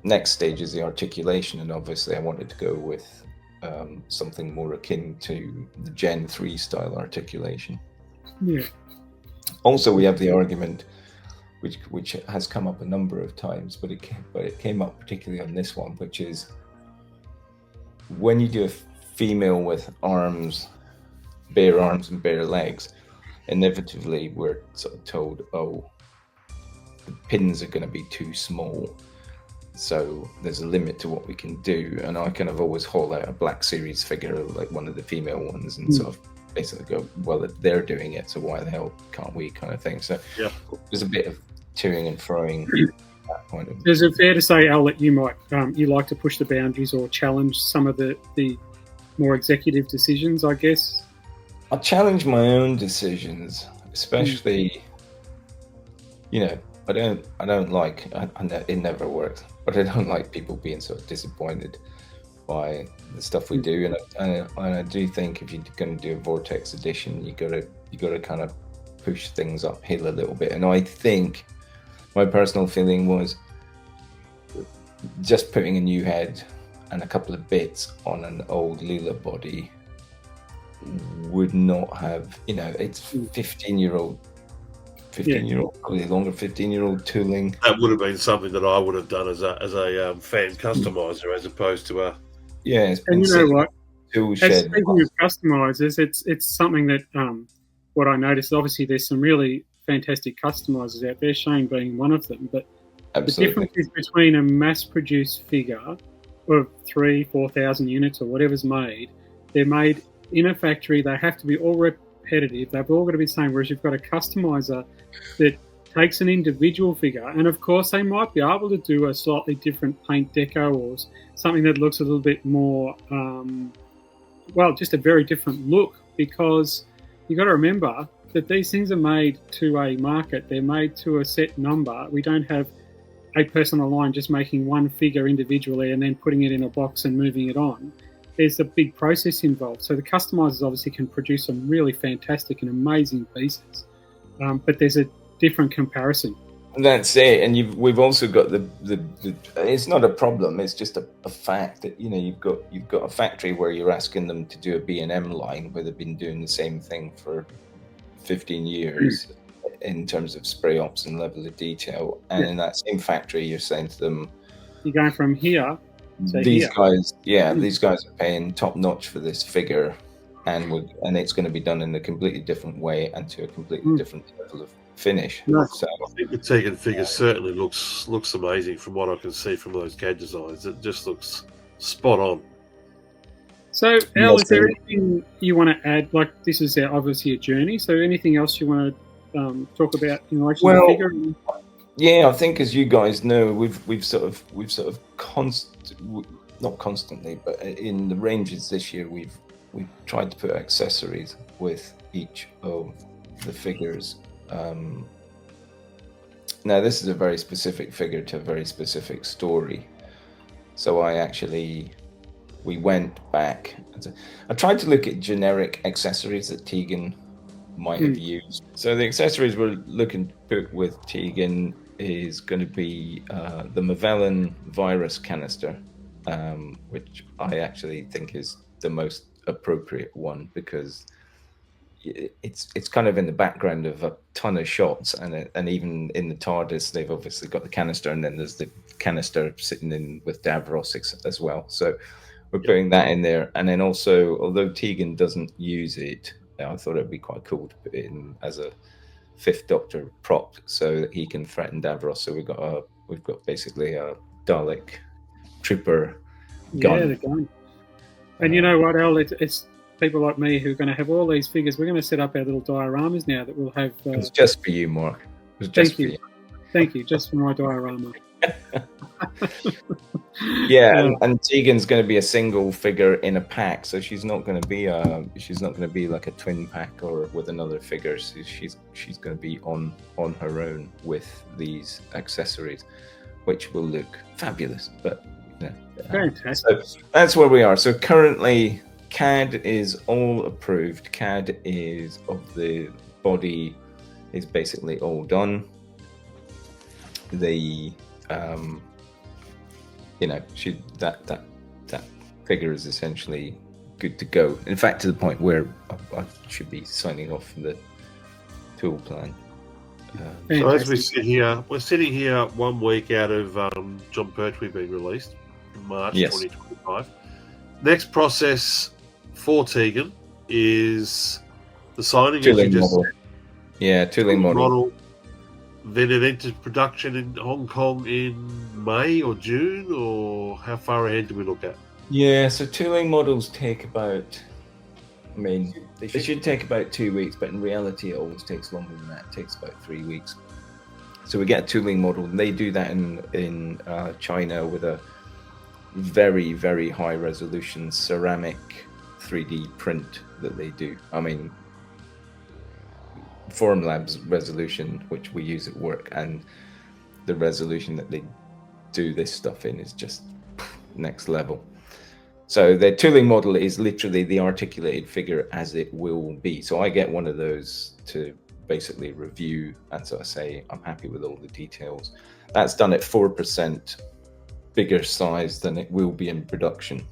Next stage is the articulation, and obviously I wanted to go with something more akin to the Gen 3 style articulation. Yeah. Also, we have the argument, which has come up a number of times, but it came up particularly on this one, which is when you do a female with arms, bare arms and bare legs, inevitably we're sort of told, oh, the pins are going to be too small, so there's a limit to what we can do. And I kind of always haul out a Black Series figure, like one of the female ones, and sort of basically go, well, if they're doing it, so why the hell can't we, kind of thing. So there's a bit of toing and froing at that point. Is it fair to say, Al, that you might you like to push the boundaries or challenge some of the more executive decisions, I guess? I challenge my own decisions, especially, you know, I don't like, it never works, but I don't like people being sort of disappointed by the stuff we do. And I do think if you're going to do a Vortex edition, you got to kind of push things uphill a little bit. And I think my personal feeling was just putting a new head and a couple of bits on an old Leela body would not have, you know, it's 15-year-old, probably longer, 15-year-old tooling. That would have been something that I would have done as a fan customizer, as opposed to a. Yeah, it's been, and you know what? Tool As shed. speaking of customizers, it's something that what I noticed. Obviously, there's some really fantastic customizers out there. Shane being one of them, but Absolutely. the difference is between a mass-produced figure of 3,000-4,000 units or whatever's made. They're made in a factory. They have to be all repetitive. They've all got to be the same. Whereas you've got a customizer that takes an individual figure, and of course they might be able to do a slightly different paint deco or something that looks a little bit more, just a very different look, because you've got to remember that these things are made to a market. They're made to a set number. We don't have a person on the line just making one figure individually and then putting it in a box and moving it on. There's a big process involved. So the customizers obviously can produce some really fantastic and amazing pieces, but there's a different comparison. That's it. And we've also got the it's not a problem, it's just a fact that, you know, you've got a factory where you're asking them to do a B&M line where they've been doing the same thing for 15 years in terms of spray ops and level of detail, and in that same factory you're saying to them, you're going from here to these here. These guys are paying top notch for this figure, and it's going to be done in a completely different way and to a completely different level of finish. So I think the Tegan figure certainly looks amazing from what I can see from those CAD designs. It just looks spot on. So, Al, is there anything you want to add? Like, this is obviously a journey. So, anything else you want to talk about in relation to the figure? Yeah, I think, as you guys know, we've sort of not constantly, but in the ranges this year, we've tried to put accessories with each of the figures. Now, this is a very specific figure to a very specific story. So we went back. I tried to look at generic accessories that Tegan might have used. So the accessories we're looking to put with Tegan is going to be the Mavellan virus canister, which I actually think is the most appropriate one, because it's kind of in the background of a ton of shots, and even in the TARDIS they've obviously got the canister, and then there's the canister sitting in with Davros as well. So we're putting that in there. And then also, although Tegan doesn't use it, I thought it'd be quite cool to put it in as a Fifth Doctor prop so that he can threaten Davros. So we've got basically a Dalek trooper gun. Yeah, the gun. And you know what, Al? It's people like me who are going to have all these figures. We're going to set up our little dioramas now that we'll have. It's just for you, Mark. It's just for you. Thank you, just for my diorama. Yeah, and Tegan's going to be a single figure in a pack, so she's not going to be like a twin pack or with another figure. So she's going to be on her own with these accessories, which will look fabulous. But fantastic. So that's where we are. So currently, CAD is all approved. CAD is of the body is basically all done. The that figure is essentially good to go. In fact, to the point where I should be signing off the tool plan. So as we sit here, we're sitting here 1 week out of John Pertwee being released in March 2025. Next process for Tegan is the signing, tooling model. Yeah, tooling model. Then it enters production in Hong Kong in May or June, or how far ahead do we look at? Yeah, so tooling models take about, they should take about 2 weeks, but in reality it always takes longer than that. It takes about 3 weeks. So we get a tooling model, and they do that in China with a very, very high resolution ceramic 3D print that they do. Formlabs resolution, which we use at work, and the resolution that they do this stuff in is just next level. So the tooling model is literally the articulated figure as it will be. So I get one of those to basically review, and so I say I'm happy with all the details. That's done at 4% bigger size than it will be in production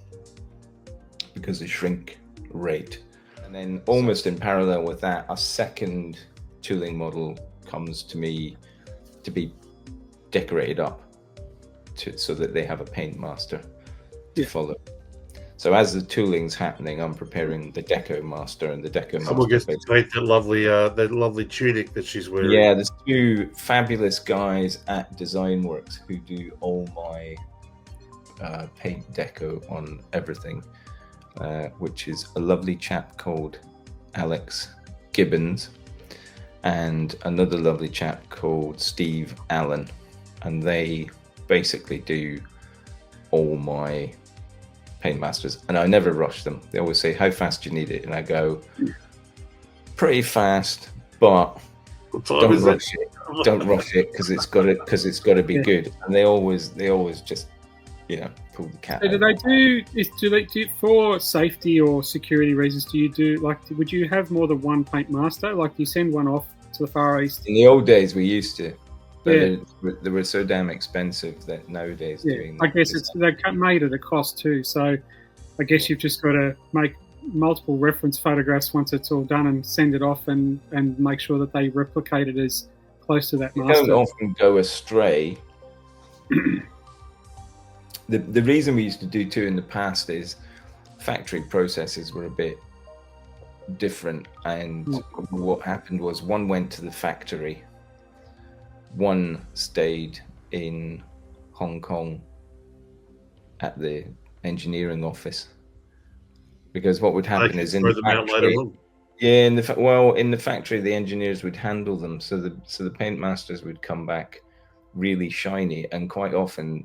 because of shrink rate. And then almost in parallel with that, a second tooling model comes to me to be decorated up so that they have a paint master to follow. So as the tooling's happening, I'm preparing the deco master, and the deco master. Someone gets to paint that lovely tunic that she's wearing. Yeah, there's two fabulous guys at Designworks who do all my paint deco on everything, which is a lovely chap called Alex Gibbons and another lovely chap called Steve Allen, and they basically do all my paint masters, and I never rush them. They always say, how fast do you need it? And I go, pretty fast, but don't rush it because it's got to be good. And they always just pull the cat. So do they do for safety or security reasons? Would you have more than one paint master? Like, do you send one off to the Far East? In the old days we used to, but they were so damn expensive that nowadays doing that, I guess they're made at a cost too. So I guess you've just got to make multiple reference photographs once it's all done and send it off and make sure that they replicate it as close to that master. Don't often go astray. The reason we used to do two in the past is factory processes were a bit different, and what happened was one went to the factory, one stayed in Hong Kong at the engineering office, because what would happen is in the factory, in the factory the engineers would handle them, so the paint masters would come back really shiny and quite often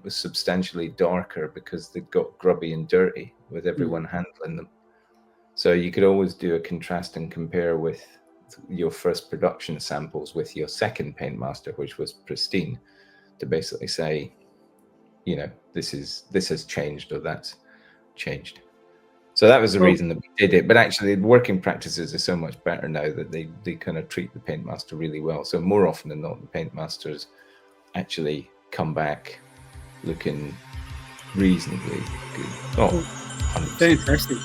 substantially darker because they got grubby and dirty with everyone handling them. So you could always do a contrast and compare with your first production samples with your second paint master, which was pristine, to basically say, this has changed or that's changed. So that was the reason that we did it. But actually the working practices are so much better now that they kind of treat the paint master really well. So more often than not, the paint masters actually come back looking reasonably good. Fantastic.